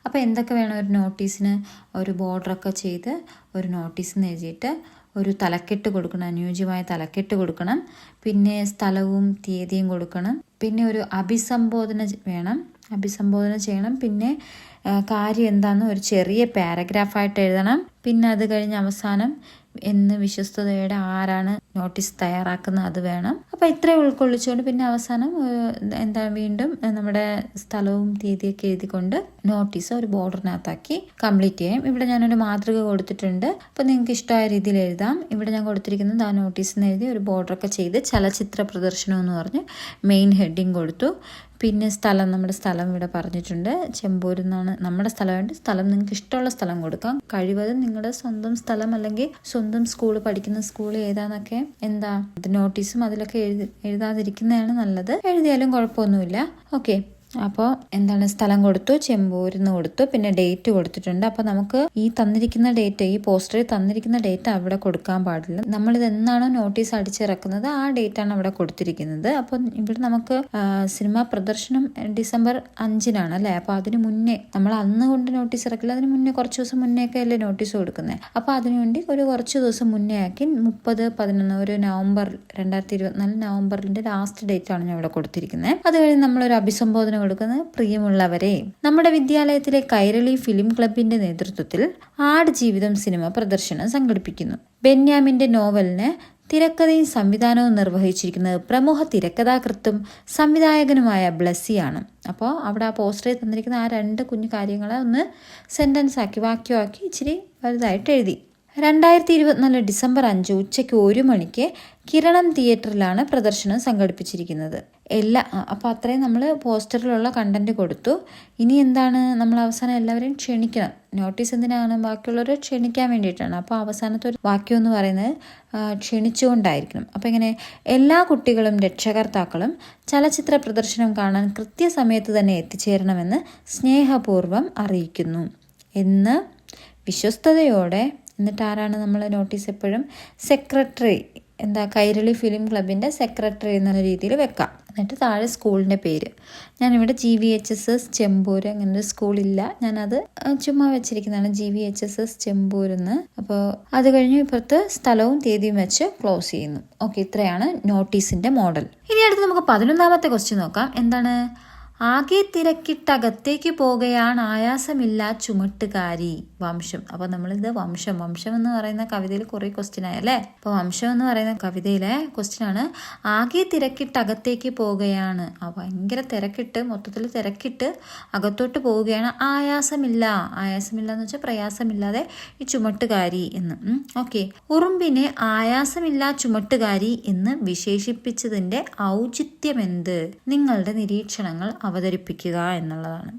അപ്പോൾ എന്തൊക്കെ വേണം ഒരു നോട്ടീസിന്? ഒരു ബോർഡറൊക്കെ ചെയ്ത് ഒരു നോട്ടീസിന് എഴുതിയിട്ട് ഒരു തലക്കെട്ട് കൊടുക്കണം, അനുയോജ്യമായ തലക്കെട്ട് കൊടുക്കണം. പിന്നെ സ്ഥലവും തീയതിയും കൊടുക്കണം. പിന്നെ ഒരു അഭിസംബോധന ചെയ്യണം. പിന്നെ കാര്യം എന്താണെന്ന് ഒരു ചെറിയ പാരഗ്രാഫായിട്ട് എഴുതണം. പിന്നെ അത് കഴിഞ്ഞ് അവസാനം എന്ന് വിശ്വസ്തയോടെ ആരാണ് നോട്ടീസ് തയ്യാറാക്കുന്നത് അത് വേണം. അപ്പോൾ ഇത്രയും ഉൾക്കൊള്ളിച്ചുകൊണ്ട് പിന്നെ അവസാനം വീണ്ടും നമ്മുടെ സ്ഥലവും തീയതിയൊക്കെ എഴുതിക്കൊണ്ട് നോട്ടീസ് ഒരു ബോർഡറിനകത്താക്കി കംപ്ലീറ്റ് ചെയ്യും. ഇവിടെ ഞാനൊരു മാതൃക കൊടുത്തിട്ടുണ്ട്. അപ്പോൾ നിങ്ങൾക്ക് ഇഷ്ടമായ രീതിയിൽ എഴുതാം. ഇവിടെ ഞാൻ കൊടുത്തിരിക്കുന്നത് ആ നോട്ടീസിന് എഴുതി ഒരു ബോർഡറൊക്കെ ചെയ്ത് ചലച്ചിത്ര പ്രദർശനം എന്ന് പറഞ്ഞ് മെയിൻ ഹെഡിങ് കൊടുത്തു. പിന്നെ സ്ഥലം, നമ്മുടെ സ്ഥലം ഇവിടെ പറഞ്ഞിട്ടുണ്ട്. ചെമ്പൂരിൽ നിന്നാണ് നമ്മുടെ സ്ഥലമായിട്ട്. സ്ഥലം നിങ്ങൾക്ക് ഇഷ്ടമുള്ള സ്ഥലം കൊടുക്കാം. കഴിവതും നിങ്ങളുടെ സ്വന്തം സ്ഥലം അല്ലെങ്കിൽ സ്വന്തം സ്കൂൾ, പഠിക്കുന്ന സ്കൂൾ ഏതാന്നൊക്കെ നോട്ടീസും അതിലൊക്കെ എഴുതാതിരിക്കുന്നതാണ് നല്ലത്. എഴുതിയാലും കുഴപ്പമൊന്നുമില്ല. ഓക്കെ, അപ്പോൾ സ്ഥലം കൊടുത്തു, ചെമ്പൂരിന്ന് കൊടുത്തു, പിന്നെ ഡേറ്റ് കൊടുത്തിട്ടുണ്ട്. അപ്പോൾ നമുക്ക് ഈ തന്നിരിക്കുന്ന ഡേറ്റ്, ഈ പോസ്റ്ററിൽ തന്നിരിക്കുന്ന ഡേറ്റ് അവിടെ കൊടുക്കാൻ പാടില്ല. നമ്മളിത് എന്നാണോ നോട്ടീസ് അടിച്ചിറക്കുന്നത് ആ ഡേറ്റ് ആണ് അവിടെ കൊടുത്തിരിക്കുന്നത്. അപ്പോൾ ഇവിടെ നമുക്ക് സിനിമാ പ്രദർശനം December 5-നാണ് അല്ലേ? അപ്പോൾ അതിന് മുന്നേ നമ്മൾ അന്ന് കൊണ്ട് നോട്ടീസ് ഇറക്കില്ല, അതിന് മുന്നേ കുറച്ച് ദിവസം മുന്നേ ഒക്കെ അല്ലേ നോട്ടീസ് കൊടുക്കുന്നത്. അപ്പോൾ അതിനുവേണ്ടി ഒരു കുറച്ച് ദിവസം മുന്നേ ആക്കി 30/11 ഒരു November 2024 നവംബറിന്റെ ലാസ്റ്റ് ഡേറ്റ് ആണ് ഞാൻ ഇവിടെ കൊടുത്തിരിക്കുന്നത്. അത് കഴിഞ്ഞ് നമ്മളൊരു അഭിസംബോധന കൊടുക്കുന്നത്. പ്രിയമുള്ളവരെ, നമ്മുടെ വിദ്യാലയത്തിലെ കൈരളി ഫിലിം ക്ലബിന്റെ നേതൃത്വത്തിൽ ആടുജീവിതം സിനിമ പ്രദർശനം സംഘടിപ്പിക്കുന്നു. ബെന്യാമിന്റെ നോവലിന് തിരക്കഥയും സംവിധാനവും നിർവഹിച്ചിരിക്കുന്നത് പ്രമുഖ തിരക്കഥാകൃത്തും സംവിധായകനുമായ ബ്ലസ്സിയാണ്. അപ്പോൾ അവിടെ ആ പോസ്റ്ററിൽ തന്നിരിക്കുന്ന ആ 2 കുഞ്ഞു കാര്യങ്ങളെ ഒന്ന് സെന്റൻസ് ആക്കി, വാക്യമാക്കി ഇച്ചിരി വലുതായിട്ട് എഴുതി. 2024 December 5 ഉച്ചയ്ക്ക് 1 മണിക്ക് കിരണം തിയേറ്ററിലാണ് പ്രദർശനം സംഘടിപ്പിച്ചിരിക്കുന്നത്. അപ്പോൾ അത്രയും നമ്മൾ പോസ്റ്ററിലുള്ള കണ്ടന്റ് കൊടുത്തു. ഇനി നമ്മൾ അവസാനം എല്ലാവരെയും ക്ഷണിക്കണം. നോട്ടീസ് എന്തിനാണ്? ബാക്കിയുള്ളവരെ ക്ഷണിക്കാൻ വേണ്ടിയിട്ടാണ്. അപ്പോൾ അവസാനത്തെ ഒരു വാക്യം എന്ന് പറയുന്നത് ക്ഷണിച്ചുകൊണ്ടായിരിക്കണം. അപ്പോൾ ഇങ്ങനെ എല്ലാ കുട്ടികളും രക്ഷകർത്താക്കളും ചലച്ചിത്ര പ്രദർശനം കാണാൻ കൃത്യസമയത്ത് തന്നെ എത്തിച്ചേരണമെന്ന് സ്നേഹപൂർവ്വം അറിയിക്കുന്നു എന്ന് വിശ്വസ്തയോടെ. എന്നിട്ട് ആരാണ് നമ്മൾ നോട്ടീസ് എപ്പോഴും സെക്രട്ടറി, കൈരളി ഫിലിം ക്ലബിൻ്റെ സെക്രട്ടറി എന്നുള്ള രീതിയിൽ വെക്കാം. എന്നിട്ട് താഴെ സ്കൂളിൻ്റെ പേര്. ഞാനിവിടെ GVHSS ചെമ്പൂർ, അങ്ങനൊരു സ്കൂളില്ല, ഞാനത് ചുമ്മാ വെച്ചിരിക്കുന്നതാണ്, GVHSS ചെമ്പൂരെന്ന്. അപ്പോൾ അത് കഴിഞ്ഞ് ഇപ്പുറത്ത് സ്ഥലവും തീയതിയും വെച്ച് ക്ലോസ് ചെയ്യുന്നു. ഓക്കെ, ഇത്രയാണ് നോട്ടീസിൻ്റെ മോഡൽ. ഇനി അടുത്ത് നമുക്ക് 11ാമത്തെ ക്വസ്റ്റ്യൻ നോക്കാം. ആകെ തിരക്കിട്ടകത്തേക്ക് പോകുകയാണ് ആയാസമില്ല ചുമട്ടുകാരി. വംശം. അപ്പോൾ നമ്മളിത് വംശം എന്ന് പറയുന്ന കവിതയിൽ കുറേ ക്വസ്റ്റ്യൻ ആയല്ലേ? അപ്പോൾ വംശം എന്ന് പറയുന്ന കവിതയിലെ ക്വസ്റ്റ്യൻ ആണ്. ആകെ തിരക്കിട്ടകത്തേക്ക് പോകുകയാണ്. ഭയങ്കര തിരക്കിട്ട്, മൊത്തത്തിൽ തിരക്കിട്ട് അകത്തോട്ട് പോവുകയാണ്. ആയാസമില്ല എന്ന് വെച്ചാൽ പ്രയാസമില്ലാതെ ഈ ചുമട്ടുകാരി എന്ന്. ഓക്കെ, ഉറുമ്പിനെ ആയാസമില്ല ചുമട്ടുകാരി എന്ന് വിശേഷിപ്പിച്ചതിന്റെ ഔചിത്യം എന്ത്? നിങ്ങളുടെ നിരീക്ഷണങ്ങൾ അവതരിപ്പിക്കുക എന്നുള്ളതാണ്.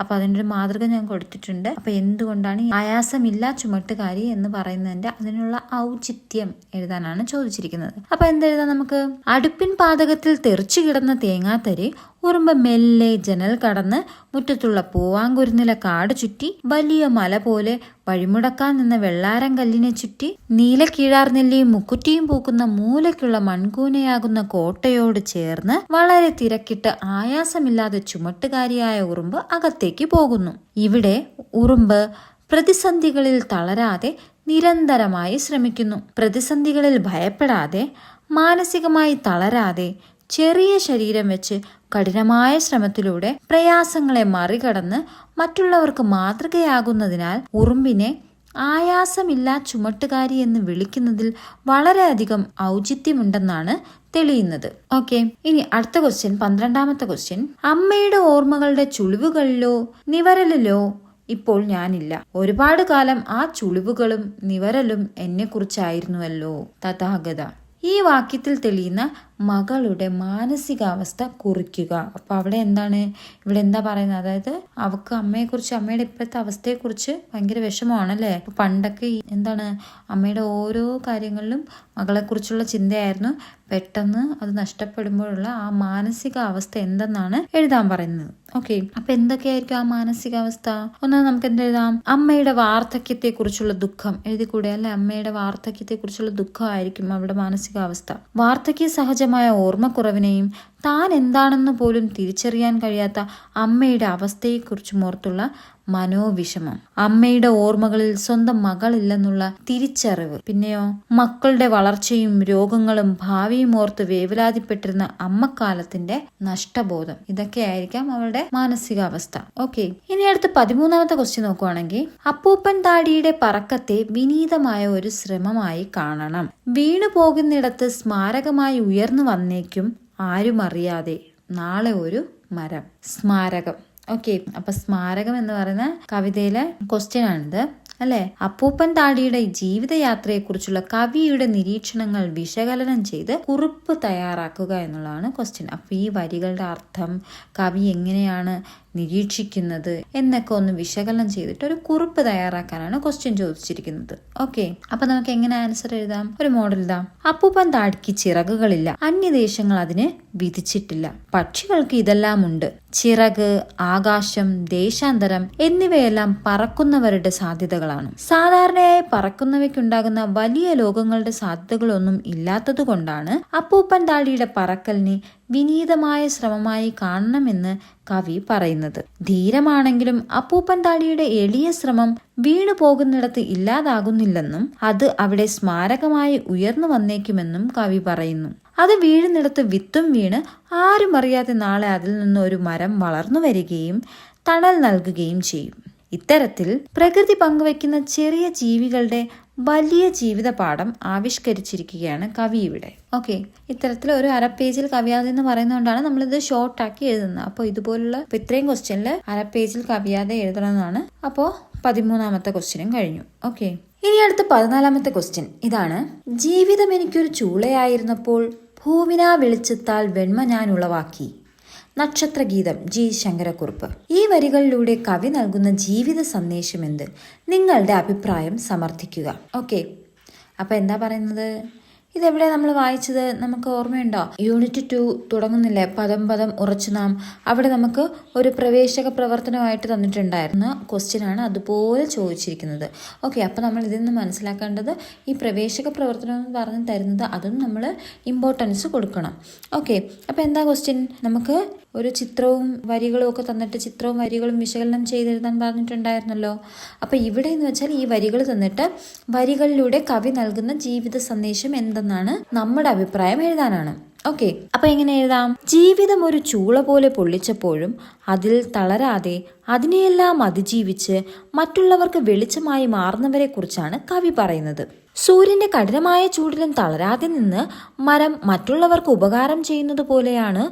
അപ്പൊ അതിൻ്റെ ഒരു മാതൃക ഞാൻ കൊടുത്തിട്ടുണ്ട്. അപ്പൊ എന്തുകൊണ്ടാണ് ഈ ആയാസമില്ല ചുമട്ടുകാരി എന്ന് പറയുന്നതിന്റെ അതിനുള്ള ഔചിത്യം എഴുതാനാണ് ചോദിച്ചിരിക്കുന്നത്. അപ്പൊ എന്തെഴുതാം നമുക്ക്? അടുപ്പിൻ പാതകത്തിൽ തെറിച്ചു കിടന്ന തേങ്ങാത്തരി ഉറുമ്പ് മെല്ലെ ജനൽ കടന്ന് മുറ്റത്തുള്ള പൂവാങ്കുരുന്നില കാട് ചുറ്റി വലിയ മല പോലെ വഴിമുടക്കാൻ നിന്ന വെള്ളാരം കല്ലിനെ ചുറ്റി നീലക്കീഴാർനെല്ലിയും മുക്കുറ്റിയും പൂക്കുന്ന മൂലയ്ക്കുള്ള മൺകൂനയാകുന്ന കോട്ടയോട് ചേർന്ന് വളരെ തിരക്കിട്ട് ആയാസമില്ലാതെ ചുമട്ടുകാരിയായ ഉറുമ്പ് അകത്തേക്ക് പോകുന്നു. ഇവിടെ ഉറുമ്പ് പ്രതിസന്ധികളിൽ തളരാതെ നിരന്തരമായി ശ്രമിക്കുന്നു. പ്രതിസന്ധികളിൽ ഭയപ്പെടാതെ, മാനസികമായി തളരാതെ, ചെറിയ ശരീരം വെച്ച് കഠിനമായ ശ്രമത്തിലൂടെ പ്രയാസങ്ങളെ മറികടന്ന് മറ്റുള്ളവർക്ക് മാതൃകയാകുന്നതിനാൽ ഉറുമ്പിനെ ആയാസമില്ലാ ചുമട്ടുകാരി എന്ന് വിളിക്കുന്നതിൽ വളരെയധികം ഔചിത്യമുണ്ടെന്നാണ് തെളിയുന്നത്. ഓക്കെ, ഇനി അടുത്ത ക്വസ്റ്റ്യൻ, 12ാമത്തെ ക്വസ്റ്റ്യൻ. അമ്മയുടെ ഓർമ്മകളുടെ ചുളിവുകളിലോ നിവരലിലോ ഇപ്പോൾ ഞാനില്ല. ഒരുപാട് കാലം ആ ചുളിവുകളും നിവരലും എന്നെക്കുറിച്ചായിരുന്നുവല്ലോ. തഥാഗത. ഈ വാക്യത്തിൽ തെളിയുന്ന മകളുടെ മാനസികാവസ്ഥ കുറിക്കുക. അപ്പൊ അവിടെ എന്താണ്, ഇവിടെ എന്താ പറയുന്നത്, അതായത് അവക്ക് അമ്മയെക്കുറിച്ച്, അമ്മയുടെ ഇപ്പോഴത്തെ അവസ്ഥയെക്കുറിച്ച് ഭയങ്കര വിഷമമാണല്ലേ. അപ്പൊ പണ്ടൊക്കെ എന്താണ്, അമ്മയുടെ ഓരോ കാര്യങ്ങളിലും മകളെക്കുറിച്ചുള്ള ചിന്തയായിരുന്നു. പെട്ടെന്ന് അത് നഷ്ടപ്പെടുമ്പോഴുള്ള ആ മാനസിക അവസ്ഥ എന്തെന്നാണ് എഴുതാൻ പറയുന്നത്. ഓക്കെ, അപ്പൊ എന്തൊക്കെയായിരിക്കും ആ മാനസികാവസ്ഥ? ഒന്ന് നമുക്ക് എന്തെഴുതാം? അമ്മയുടെ വാർദ്ധക്യത്തെ കുറിച്ചുള്ള ദുഃഖം എഴുതിക്കൂടെ അല്ലെ? അമ്മയുടെ വാർദ്ധക്യത്തെ കുറിച്ചുള്ള ദുഃഖമായിരിക്കും അവരുടെ മാനസികാവസ്ഥ. വാർദ്ധക്യ സഹജമായ ഓർമ്മക്കുറവിനെയും താൻ എന്താണെന്ന് പോലും തിരിച്ചറിയാൻ കഴിയാത്ത അമ്മയുടെ അവസ്ഥയെക്കുറിച്ചും ഓർത്തുള്ള മനോവിഷമം. അമ്മയുടെ ഓർമ്മകളിൽ സ്വന്തം മകളില്ലെന്നുള്ള തിരിച്ചറിവ്. പിന്നെയോ മക്കളുടെ വളർച്ചയും രോഗങ്ങളും ഭാവിയും ഓർത്ത് വേവലാതിപ്പെട്ടിരുന്ന അമ്മക്കാലത്തിന്റെ നഷ്ടബോധം. ഇതൊക്കെയായിരിക്കാം അവളുടെ മാനസികാവസ്ഥ. ഓക്കെ, ഇനി അടുത്ത് 13ാമത്തെ ക്വസ്റ്റ്യൻ നോക്കുവാണെങ്കിൽ, അപ്പൂപ്പൻ താടിയുടെ പറക്കത്തെ വിനീതമായ ഒരു ശ്രമമായി കാണണം. വീണു പോകുന്നിടത്ത് സ്മാരകമായി ഉയർന്നു വന്നേക്കും ആരും അറിയാതെ നാളെ ഒരു മരം. സ്മാരകം. ഓക്കെ, അപ്പൊ സ്മാരകം എന്ന് പറയുന്ന കവിതയിലെ ക്വസ്റ്റ്യൻ ആണിത് അല്ലെ. അപ്പൂപ്പൻ താടിയുടെ ജീവിതയാത്രയെ കുറിച്ചുള്ള കവിയുടെ നിരീക്ഷണങ്ങൾ വിശകലനം ചെയ്ത് കുറിപ്പ് തയ്യാറാക്കുക എന്നുള്ളതാണ് ക്വസ്റ്റ്യൻ. അപ്പൊ ഈ വരികളുടെ അർത്ഥം കവി എങ്ങനെയാണ് നിരീക്ഷിക്കുന്നത് എന്നൊക്കെ ഒന്ന് വിശകലനം ചെയ്തിട്ട് ഒരു കുറിപ്പ് തയ്യാറാക്കാനാണ് ക്വസ്റ്റ്യൻ ചോദിച്ചിരിക്കുന്നത്. ഓക്കെ, അപ്പൊ നമുക്ക് എങ്ങനെ ആൻസർ എഴുതാം? ഒരു മോഡൽ ഇതാ. അപ്പൂപ്പൻ താടിക്ക് ചിറകുകളില്ല, അന്യദേശങ്ങൾ അതിന് വിധിച്ചിട്ടില്ല. പക്ഷികൾക്ക് ഇതെല്ലാം ഉണ്ട്. ചിറക്, ആകാശം, ദേശാന്തരം എന്നിവയെല്ലാം പറക്കുന്നവരുടെ സാധ്യതകളാണ്. സാധാരണയായി പറക്കുന്നവയ്ക്കുണ്ടാകുന്ന വലിയ ലോകങ്ങളുടെ സാധ്യതകളൊന്നും ഇല്ലാത്തത് കൊണ്ടാണ് അപ്പൂപ്പൻ താടിയുടെ പറക്കലിനെ വിനീതമായ ശ്രമമായി കാണണമെന്ന് കവി പറയുന്നത്. ധീരമാണെങ്കിലും അപ്പൂപ്പൻ താടിയുടെ എളിയ ശ്രമം വീണു പോകുന്നിടത്ത് ഇല്ലാതാകുന്നില്ലെന്നും അത് അവിടെ സ്മാരകമായി ഉയർന്നു വന്നേക്കുമെന്നും കവി പറയുന്നു. അത് വീഴുന്നിടത്ത് വിത്തും വീണ് ആരും അറിയാതെ നാളെ അതിൽ നിന്ന് ഒരു മരം വളർന്നു വരികയും തണൽ നൽകുകയും ചെയ്യും. ഇത്തരത്തിൽ പ്രകൃതി പങ്കുവയ്ക്കുന്ന ചെറിയ ജീവികളുടെ വലിയ ജീവിത പാഠം ആവിഷ്കരിച്ചിരിക്കുകയാണ് കവി ഇവിടെ. ഓക്കെ, ഇത്തരത്തിൽ ഒരു അരപ്പേജിൽ കവിയാതെ എന്ന് പറയുന്നതുകൊണ്ടാണ് നമ്മളിത് ഷോർട്ടാക്കി എഴുതുന്നത്. അപ്പോൾ ഇതുപോലുള്ള ഇത്രയും ക്വസ്റ്റ്യനിൽ അരപ്പേജിൽ കവിയാതെ എഴുതണമെന്നാണ്. അപ്പോൾ 13ാമത്തെ ക്വസ്റ്റ്യനും കഴിഞ്ഞു. ഓക്കെ, ഇനി അടുത്ത 14ാമത്തെ ക്വസ്റ്റ്യൻ ഇതാണ്. ജീവിതം എനിക്കൊരു ചൂളയായിരുന്നപ്പോൾ ഭൂവിനാ വെളിച്ചത്താൽ വെണ്മ ഞാൻ ഉളവാക്കി. നക്ഷത്രഗീതം, ജി ശങ്കരക്കുറുപ്പ്. ഈ വരികളിലൂടെ കവി നൽകുന്ന ജീവിത സന്ദേശം എന്ത്? നിങ്ങളുടെ അഭിപ്രായം സമർത്ഥിക്കുക. ഓക്കെ, അപ്പൊ എന്താ പറയുന്നത്? ഇതെവിടെ നമ്മൾ വായിച്ചത്? നമുക്ക് ഓർമ്മയുണ്ടോ? യൂണിറ്റ് 2 തുടങ്ങുന്നില്ലേ? പദം പദം ഉറച്ചു നാം. അവിടെ നമുക്ക് ഒരു പ്രവേശക പ്രവർത്തനമായിട്ട് തന്നിട്ടുണ്ടായിരുന്ന ക്വസ്റ്റ്യൻ ആണ് അതുപോലെ ചോദിച്ചിരിക്കുന്നത്. ഓക്കെ, അപ്പോൾ നമ്മൾ ഇതിൽ നിന്ന് മനസ്സിലാക്കേണ്ടത് ഈ പ്രവേശക പ്രവർത്തനം എന്ന് പറഞ്ഞ് തരുന്നത് അതും നമ്മൾ ഇമ്പോർട്ടൻസ് കൊടുക്കണം. ഓക്കെ, അപ്പോൾ എന്താ ക്വസ്റ്റ്യൻ? നമുക്ക് ഒരു ചിത്രവും വരികളും ഒക്കെ തന്നിട്ട് ചിത്രവും വരികളും വിശകലനം ചെയ്തെഴുതാൻ പറഞ്ഞിട്ടുണ്ടായിരുന്നല്ലോ. അപ്പോൾ ഇവിടെ എന്ന് വെച്ചാൽ ഈ വരികൾ തന്നിട്ട് വരികളിലൂടെ കവി നൽകുന്ന ജീവിത സന്ദേശം എന്തെന്നാണ് നമ്മുടെ അഭിപ്രായം എഴുതാനാണ്. ഓക്കെ, അപ്പൊ എങ്ങനെ എഴുതാം? ജീവിതം ഒരു ചൂള പോലെ പൊള്ളിച്ചപ്പോഴും അതിൽ തളരാതെ അതിനെയെല്ലാം അതിജീവിച്ച് മറ്റുള്ളവർക്ക് വെളിച്ചമായി മാറുന്നവരെ കുറിച്ചാണ് കവി പറയുന്നത്. സൂര്യന്റെ കഠിനമായ ചൂടിലും തളരാതെ നിന്ന് മരം മറ്റുള്ളവർക്ക് ഉപകാരം ചെയ്യുന്നത് പോലെയാണ്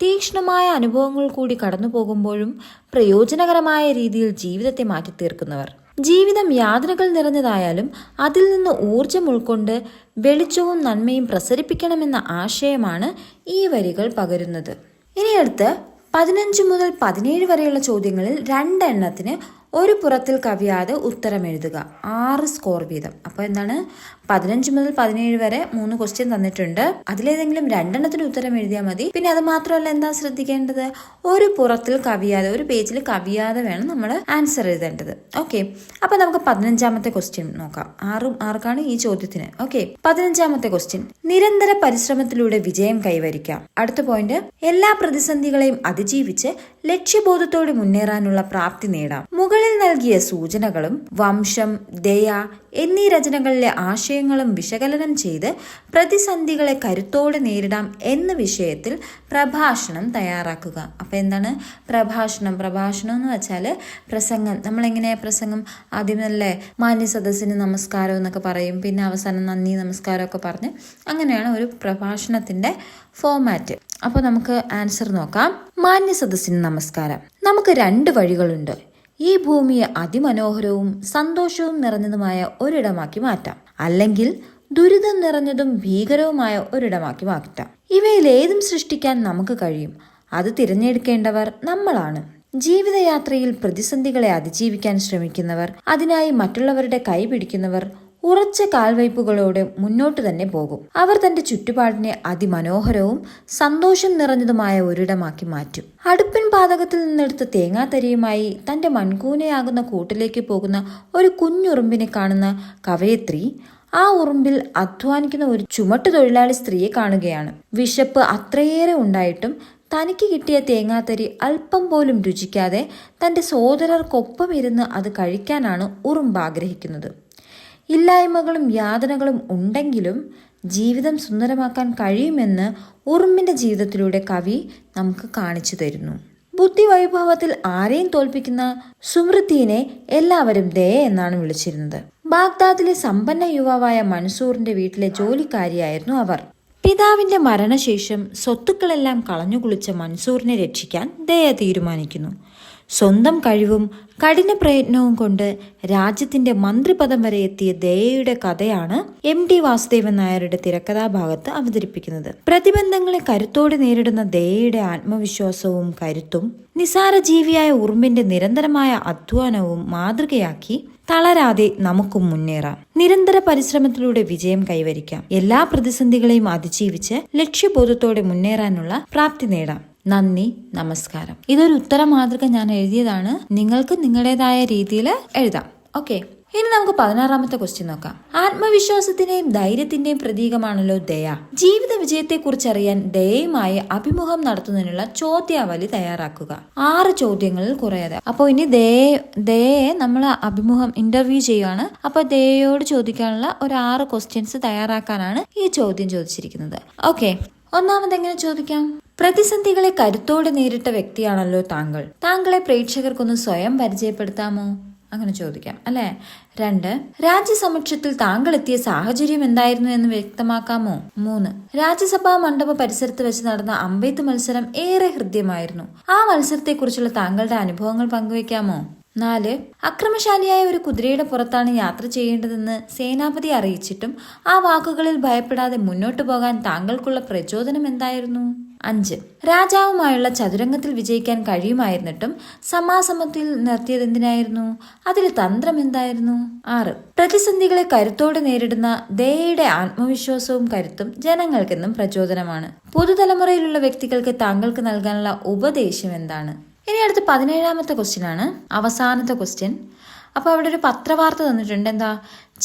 തീക്ഷ്ണമായ അനുഭവങ്ങൾ കൂടി കടന്നു പോകുമ്പോഴും പ്രയോജനകരമായ രീതിയിൽ ജീവിതത്തെ മാറ്റിത്തീർക്കുന്നവർ. ജീവിതം യാതനകൾ നിറഞ്ഞതായാലും അതിൽ നിന്ന് ഊർജം ഉൾക്കൊണ്ട് വെളിച്ചവും നന്മയും പ്രസരിപ്പിക്കണമെന്ന ആശയമാണ് ഈ വരികൾ പകരുന്നത്. ഇനി അടുത്ത് 15 മുതൽ 17 വരെയുള്ള ചോദ്യങ്ങളിൽ 2 എണ്ണത്തിന് ഒരു പുറത്തിൽ കവിയാതെ ഉത്തരം എഴുതുക. 6 സ്കോർ വീതം. അപ്പോൾ എന്താണ്, 15 മുതൽ 17 വരെ 3 ക്വസ്റ്റ്യൻ തന്നിട്ടുണ്ട്. അതിലേതെങ്കിലും 2 ഉത്തരം എഴുതിയാൽ മതി. പിന്നെ അത് മാത്രമല്ല, എന്താ ശ്രദ്ധിക്കേണ്ടത്, ഒരു പുറത്തിൽ കവിയാതെ, ഒരു പേജിൽ കവിയാതെ വേണം നമ്മൾ ആൻസർ എഴുതേണ്ടത്. ഓക്കെ, അപ്പൊ നമുക്ക് 15ാമത്തെ ക്വസ്റ്റ്യൻ നോക്കാം. ആർക്കാണ് ഈ ചോദ്യത്തിന്? ഓക്കെ, 15ാമത്തെ ക്വസ്റ്റ്യൻ, നിരന്തര പരിശ്രമത്തിലൂടെ വിജയം കൈവരിക്കാം. അടുത്ത പോയിന്റ്, എല്ലാ പ്രതിസന്ധികളെയും അതിജീവിച്ച് ലക്ഷ്യബോധത്തോടെ മുന്നേറാനുള്ള പ്രാപ്തി നേടാം. മുകളിൽ നൽകിയ സൂചനകളും വംശം, ദയ എന്നീ രചനകളിലെ ആശയങ്ങളും വിശകലനം ചെയ്ത് പ്രതിസന്ധികളെ കരുത്തോടെ നേരിടാം എന്ന വിഷയത്തിൽ പ്രഭാഷണം തയ്യാറാക്കുക. അപ്പൊ എന്താണ് പ്രഭാഷണം? പ്രഭാഷണം എന്ന് വെച്ചാൽ പ്രസംഗം. നമ്മളെങ്ങനെയാ പ്രസംഗം? ആദ്യം നല്ല മാന്യ സദസ്സിന് നമസ്കാരം എന്നൊക്കെ പറയും, പിന്നെ അവസാനം നന്ദി നമസ്കാരം ഒക്കെ പറഞ്ഞ്, അങ്ങനെയാണ് ഒരു പ്രഭാഷണത്തിന്റെ ഫോമാറ്റ്. അപ്പോൾ നമുക്ക് ആൻസർ നോക്കാം. മാന്യ സദസ്സിന് നമസ്കാരം. നമുക്ക് 2 വഴികളുണ്ട്. ഈ ഭൂമിയെ അതിമനോഹരവും സന്തോഷവും നിറഞ്ഞതുമായ ഒരിടമാക്കി മാറ്റാം, അല്ലെങ്കിൽ ദുരിതം നിറഞ്ഞതും ഭീകരവുമായ ഒരിടമാക്കി മാറ്റാം. ഇവയിലേതും സൃഷ്ടിക്കാൻ നമുക്ക് കഴിയും. അത് തിരഞ്ഞെടുക്കേണ്ടവർ നമ്മളാണ്. ജീവിതയാത്രയിൽ പ്രതിസന്ധികളെ അതിജീവിക്കാൻ ശ്രമിക്കുന്നവർ, അതിനായി മറ്റുള്ളവരുടെ കൈ പിടിക്കുന്നവർ ഉറച്ച കാൽവയ്പുകളോടെ മുന്നോട്ട് തന്നെ പോകും. അവർ തന്റെ ചുറ്റുപാടിനെ അതിമനോഹരവും സന്തോഷം നിറഞ്ഞതുമായ ഒരിടമാക്കി മാറ്റും. അടുപ്പിൻ പാതകത്തിൽ നിന്നെടുത്ത തേങ്ങാത്തരിയുമായി തന്റെ മൺകൂനയാകുന്ന കൂട്ടിലേക്ക് പോകുന്ന ഒരു കുഞ്ഞുറുമ്പിനെ കാണുന്ന കവയത്രി ആ ഉറുമ്പിൽ അധ്വാനിക്കുന്ന ഒരു ചുമട്ടു തൊഴിലാളി സ്ത്രീയെ കാണുകയാണ്. വിശപ്പ് അത്രയേറെ ഉണ്ടായിട്ടും തനിക്ക് കിട്ടിയ തേങ്ങാത്തരി അല്പം പോലും രുചിക്കാതെ തന്റെ സോദരർക്കൊപ്പം ഇരുന്ന് അത് കഴിക്കാനാണ് ഉറുമ്പ് ആഗ്രഹിക്കുന്നത്. ഇല്ലായ്മകളും യാതനകളും ഉണ്ടെങ്കിലും ജീവിതം സുന്ദരമാക്കാൻ കഴിയുമെന്ന് ഉറുമ്പിന്റെ ജീവിതത്തിലൂടെ കവി നമുക്ക് കാണിച്ചു തരുന്നു. ബുദ്ധിവൈഭവത്തിൽ ആരെയും തോൽപ്പിക്കുന്ന സുമൃദ്ദീനെ എല്ലാവരും ദയ എന്നാണ് വിളിച്ചിരുന്നത്. ബാഗ്ദാദിലെ സമ്പന്ന യുവാവായ മൻസൂറിന്റെ വീട്ടിലെ ജോലിക്കാരിയായിരുന്നു അവർ. പിതാവിന്റെ മരണശേഷം സ്വത്തുക്കളെല്ലാം കളഞ്ഞുകുളിച്ച മൻസൂറിനെ രക്ഷിക്കാൻ ദയ തീരുമാനിക്കുന്നു. സ്വന്തം കഴിവും കഠിന പ്രയത്നവും കൊണ്ട് രാജ്യത്തിന്റെ മന്ത്രിപദം വരെ എത്തിയ ദയയുടെ കഥയാണ് MT വാസുദേവൻ നായരുടെ തിരക്കഥാഭാഗത്ത് അവതരിപ്പിക്കുന്നത്. പ്രതിബന്ധങ്ങളെ കരുത്തോടെ നേരിടുന്ന ദയയുടെ ആത്മവിശ്വാസവും കരുത്തും നിസാര ജീവിയായ ഉറുമ്പിന്റെ നിരന്തരമായ അധ്വാനവും മാതൃകയാക്കി തളരാതെ നമുക്കും മുന്നേറാം. നിരന്തര പരിശ്രമത്തിലൂടെ വിജയം കൈവരിക്കാം. എല്ലാ പ്രതിസന്ധികളെയും അതിജീവിച്ച് ലക്ഷ്യബോധത്തോടെ മുന്നേറാനുള്ള പ്രാപ്തി നേടാം. നന്ദി, നമസ്കാരം. ഇതൊരു ഉത്തര മാതൃക ഞാൻ എഴുതിയതാണ്. നിങ്ങൾക്ക് നിങ്ങളുടേതായ രീതിയിൽ എഴുതാം. ഓക്കെ, ഇനി നമുക്ക് 16ാമത്തെ ക്വസ്റ്റ്യൻ നോക്കാം. ആത്മവിശ്വാസത്തിന്റെയും ധൈര്യത്തിന്റെയും പ്രതീകമാണല്ലോ ദയ. ജീവിത വിജയത്തെ കുറിച്ച് അറിയാൻ ദയയുമായി അഭിമുഖം നടത്തുന്നതിനുള്ള ചോദ്യാവലി തയ്യാറാക്കുക. 6 ചോദ്യങ്ങളിൽ കുറയാതെ. അപ്പോൾ ഇനി ദയയെ നമ്മൾ ഇന്റർവ്യൂ ചെയ്യുകയാണ്. അപ്പൊ ദയയോട് ചോദിക്കാനുള്ള ഒരു 6 ക്വസ്റ്റ്യൻസ് തയ്യാറാക്കാനാണ് ഈ ചോദ്യം ചോദിച്ചിരിക്കുന്നത്. ഓക്കെ, ഒന്നാമത് എങ്ങനെ ചോദിക്കാം? പ്രതിസന്ധികളെ കരുത്തോടെ നേരിട്ട വ്യക്തിയാണല്ലോ താങ്കൾ. താങ്കളെ പ്രേക്ഷകർക്കൊന്ന് സ്വയം പരിചയപ്പെടുത്താമോ? അങ്ങനെ ചോദിക്കാം അല്ലെ. 2, രാജ്യസമക്ഷത്തിൽ താങ്കൾ എത്തിയ സാഹചര്യം എന്തായിരുന്നു എന്ന് വ്യക്തമാക്കാമോ? 3, രാജ്യസഭാ മണ്ഡപ പരിസരത്ത് വെച്ച് നടന്ന അമ്പെയ്ത്ത് മത്സരം ഏറെ ഹൃദ്യമായിരുന്നു. ആ മത്സരത്തെക്കുറിച്ചുള്ള താങ്കളുടെ അനുഭവങ്ങൾ പങ്കുവയ്ക്കാമോ? 4, അക്രമശാലിയായ ഒരു കുതിരയുടെ പുറത്താണ് യാത്ര ചെയ്യേണ്ടതെന്ന് സേനാപതി അറിയിച്ചിട്ടും ആ വാക്കുകളിൽ ഭയപ്പെടാതെ മുന്നോട്ടു പോകാൻ താങ്കൾക്കുള്ള പ്രചോദനം എന്തായിരുന്നു? 5, രാജാവുമായുള്ള ചതുരംഗത്തിൽ വിജയിക്കാൻ കഴിയുമായിരുന്നിട്ടും സമാസമത്തിൽ നിർത്തിയത് എന്തിനായിരുന്നു? അതിലെ തന്ത്രം എന്തായിരുന്നു? 6, പ്രതിസന്ധികളെ കരുത്തോടെ നേരിടുന്ന ദയയുടെ ആത്മവിശ്വാസവും കരുത്തും ജനങ്ങൾക്കെന്നും പ്രചോദനമാണ്. പുതുതലമുറയിലുള്ള വ്യക്തികൾക്ക് താങ്കൾക്ക് നൽകാനുള്ള ഉപദേശം എന്താണ്? ഇനി അടുത്ത 17ാമത്തെ ക്വസ്റ്റ്യൻ ആണ്, അവസാനത്തെ ക്വസ്റ്റ്യൻ. അപ്പോൾ അവിടെ ഒരു പത്രവാർത്ത തന്നിട്ടുണ്ട്. എന്താ?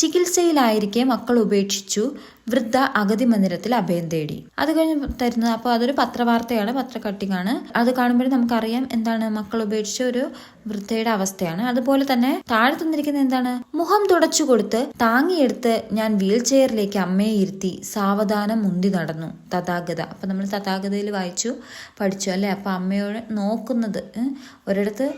ചികിത്സയിലായിരിക്കെ മക്കൾ ഉപേക്ഷിച്ചു, വൃദ്ധ അഗതി മന്ദിരത്തിൽ അഭയം തേടി. അത് കഴിഞ്ഞ് തരുന്നത്. അപ്പോൾ അതൊരു പത്രവാർത്തയാണ്, പത്ര കട്ടിംഗ് ആണ്. അത് കാണുമ്പോൾ നമുക്കറിയാം എന്താണ് മക്കൾ ഉപേക്ഷിച്ച ഒരു വൃദ്ധയുടെ അവസ്ഥയാണ്. അതുപോലെ തന്നെ താഴെ തന്നിരിക്കുന്നത് എന്താണ്? മുഖം തുടച്ചു കൊടുത്ത് താങ്ങിയെടുത്ത് ഞാൻ വീൽ ചെയറിലേക്ക് അമ്മയെ ഇരുത്തി സാവധാനം മുന്തി നടന്നു തഥാഗത. അപ്പൊ നമ്മൾ തഥാഗതയിൽ പഠിച്ചു അല്ലെ. അപ്പൊ അമ്മയോട് നോക്കുന്നത്, ഒരിടത്ത്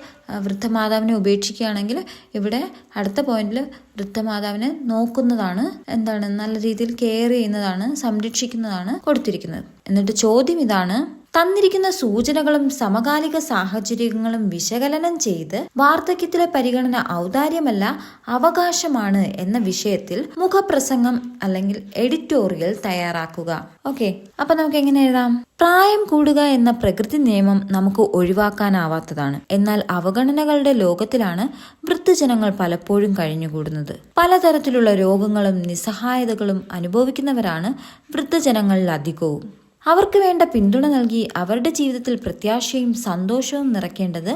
വൃദ്ധമാതാവിനെ ഉപേക്ഷിക്കുകയാണെങ്കിൽ ഇവിടെ അടുത്ത പോയിന്റിൽ വൃദ്ധമാതാവിനെ നോക്കുന്നതാണ്, എന്താണ് നല്ല രീതിയിൽ കെയർ ചെയ്യുന്നതാണ്, സംരക്ഷിക്കുന്നതാണ് കൊടുത്തിരിക്കുന്നത്. എന്നിട്ട് ചോദ്യം ഇതാണ്, തന്നിരിക്കുന്ന സൂചനകളും സമകാലിക സാഹചര്യങ്ങളും വിശകലനം ചെയ്ത് വാർദ്ധക്യത്തിലെ പരിഗണന ഔദാര്യമല്ല അവകാശമാണ് എന്ന വിഷയത്തിൽ മുഖപ്രസംഗം അല്ലെങ്കിൽ എഡിറ്റോറിയൽ തയ്യാറാക്കുക. ഓക്കെ, അപ്പൊ നമുക്ക് എങ്ങനെ എഴുതാം? പ്രായം കൂടുക എന്ന പ്രകൃതി നിയമം നമുക്ക് ഒഴിവാക്കാനാവാത്തതാണ്. എന്നാൽ അവഗണനകളുടെ ലോകത്തിലാണ് വൃദ്ധജനങ്ങൾ പലപ്പോഴും കഴിഞ്ഞുകൂടുന്നത്. പലതരത്തിലുള്ള രോഗങ്ങളും നിസ്സഹായതകളും അനുഭവിക്കുന്നവരാണ് വൃദ്ധജനങ്ങളിൽ അധികവും. അവർക്ക് വേണ്ട പിന്തുണ നൽകി അവരുടെ ജീവിതത്തിൽ പ്രത്യാശയും സന്തോഷവും നിറയ്ക്കേണ്ടത്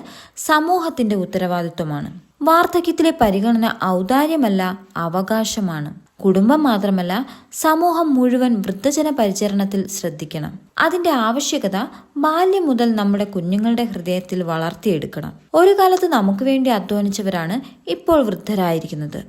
സമൂഹത്തിന്റെ ഉത്തരവാദിത്വമാണ്. വാർദ്ധക്യത്തിലെ പരിഗണന ഔദാര്യമല്ല അവകാശമാണ്. കുടുംബം മാത്രമല്ല സമൂഹം മുഴുവൻ വൃദ്ധജന പരിചരണത്തിൽ ശ്രദ്ധിക്കണം. അതിന്റെ ആവശ്യകത ബാല്യം മുതൽ നമ്മുടെ കുഞ്ഞുങ്ങളുടെ ഹൃദയത്തിൽ വളർത്തിയെടുക്കണം. ഒരു കാലത്ത് നമുക്ക് വേണ്ടി അധ്വാനിച്ചവരാണ് ഇപ്പോൾ വൃദ്ധരായിരിക്കുന്നത്.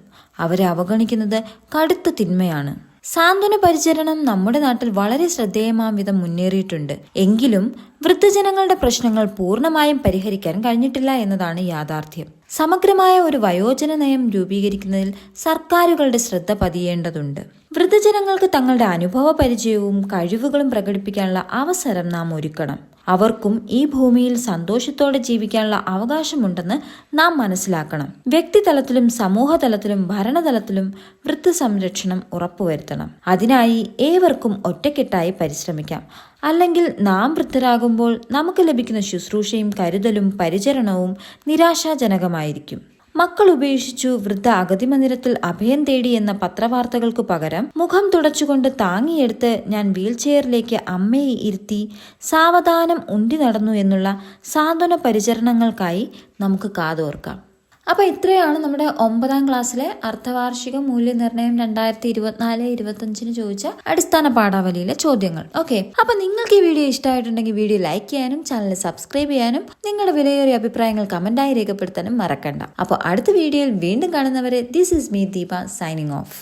അവരെ അവഗണിക്കുന്നത് കടുത്ത തിന്മയാണ്. സാന്ത്വന പരിചരണം നമ്മുടെ നാട്ടിൽ വളരെ ശ്രദ്ധേയമാം വിധം മുന്നേറിയിട്ടുണ്ട്. എങ്കിലും വൃദ്ധജനങ്ങളുടെ പ്രശ്നങ്ങൾ പൂർണ്ണമായും പരിഹരിക്കാൻ കഴിഞ്ഞിട്ടില്ല എന്നതാണ് യാഥാർത്ഥ്യം. സമഗ്രമായ ഒരു വയോജന നയം രൂപീകരിക്കുന്നതിൽ സർക്കാരുകളുടെ ശ്രദ്ധ പതിയേണ്ടതുണ്ട്. വൃദ്ധജനങ്ങൾക്ക് തങ്ങളുടെ അനുഭവ പരിചയവും കഴിവുകളും പ്രകടിപ്പിക്കാനുള്ള അവസരം നാം ഒരുക്കണം. അവർക്കും ഈ ഭൂമിയിൽ സന്തോഷത്തോടെ ജീവിക്കാനുള്ള അവകാശമുണ്ടെന്ന് നാം മനസ്സിലാക്കണം. വ്യക്തിതലത്തിലും സമൂഹതലത്തിലും ഭരണതലത്തിലും വൃദ്ധസംരക്ഷണം ഉറപ്പുവരുത്തണം. അതിനായി ഏവർക്കും ഒറ്റക്കെട്ടായി പരിശ്രമിക്കാം. അല്ലെങ്കിൽ നാം വൃദ്ധരാകുമ്പോൾ നമുക്ക് ലഭിക്കുന്ന ശുശ്രൂഷയും കരുതലും പരിചരണവും നിരാശാജനകമായിരിക്കും. മക്കൾ ഉപേക്ഷിച്ചു വൃദ്ധ അഗതിമന്ദിരത്തിൽ അഭയം തേടി എന്ന പത്രവാർത്തകൾക്കു പകരം മുഖം തുടച്ചുകൊണ്ട് താങ്ങിയെടുത്ത് ഞാൻ വീൽചെയറിലേക്ക് അമ്മയെ ഇരുത്തി സാവധാനം ഉന്തി നടന്നു എന്നുള്ള സാന്ത്വന പരിചരണങ്ങൾക്കായി നമുക്ക് കാതോർക്കാം. അപ്പോൾ ഇത്രയാണ് നമ്മുടെ 9ാം ക്ലാസ്സിലെ അർദ്ധവാർഷിക മൂല്യനിർണ്ണയം 2024-25 ചോദിച്ച അടിസ്ഥാന പാഠാവലിയിലെ ചോദ്യങ്ങൾ. ഓക്കെ, അപ്പൊ നിങ്ങൾക്ക് ഈ വീഡിയോ ഇഷ്ടമായിട്ടുണ്ടെങ്കിൽ വീഡിയോ ലൈക്ക് ചെയ്യാനും ചാനൽ സബ്സ്ക്രൈബ് ചെയ്യാനും നിങ്ങളുടെ വിലയേറിയ അഭിപ്രായങ്ങൾ കമന്റായി രേഖപ്പെടുത്താനും മറക്കണ്ട. അപ്പോൾ അടുത്ത വീഡിയോയിൽ വീണ്ടും കാണുന്നവരെ this is me Deepa signing off.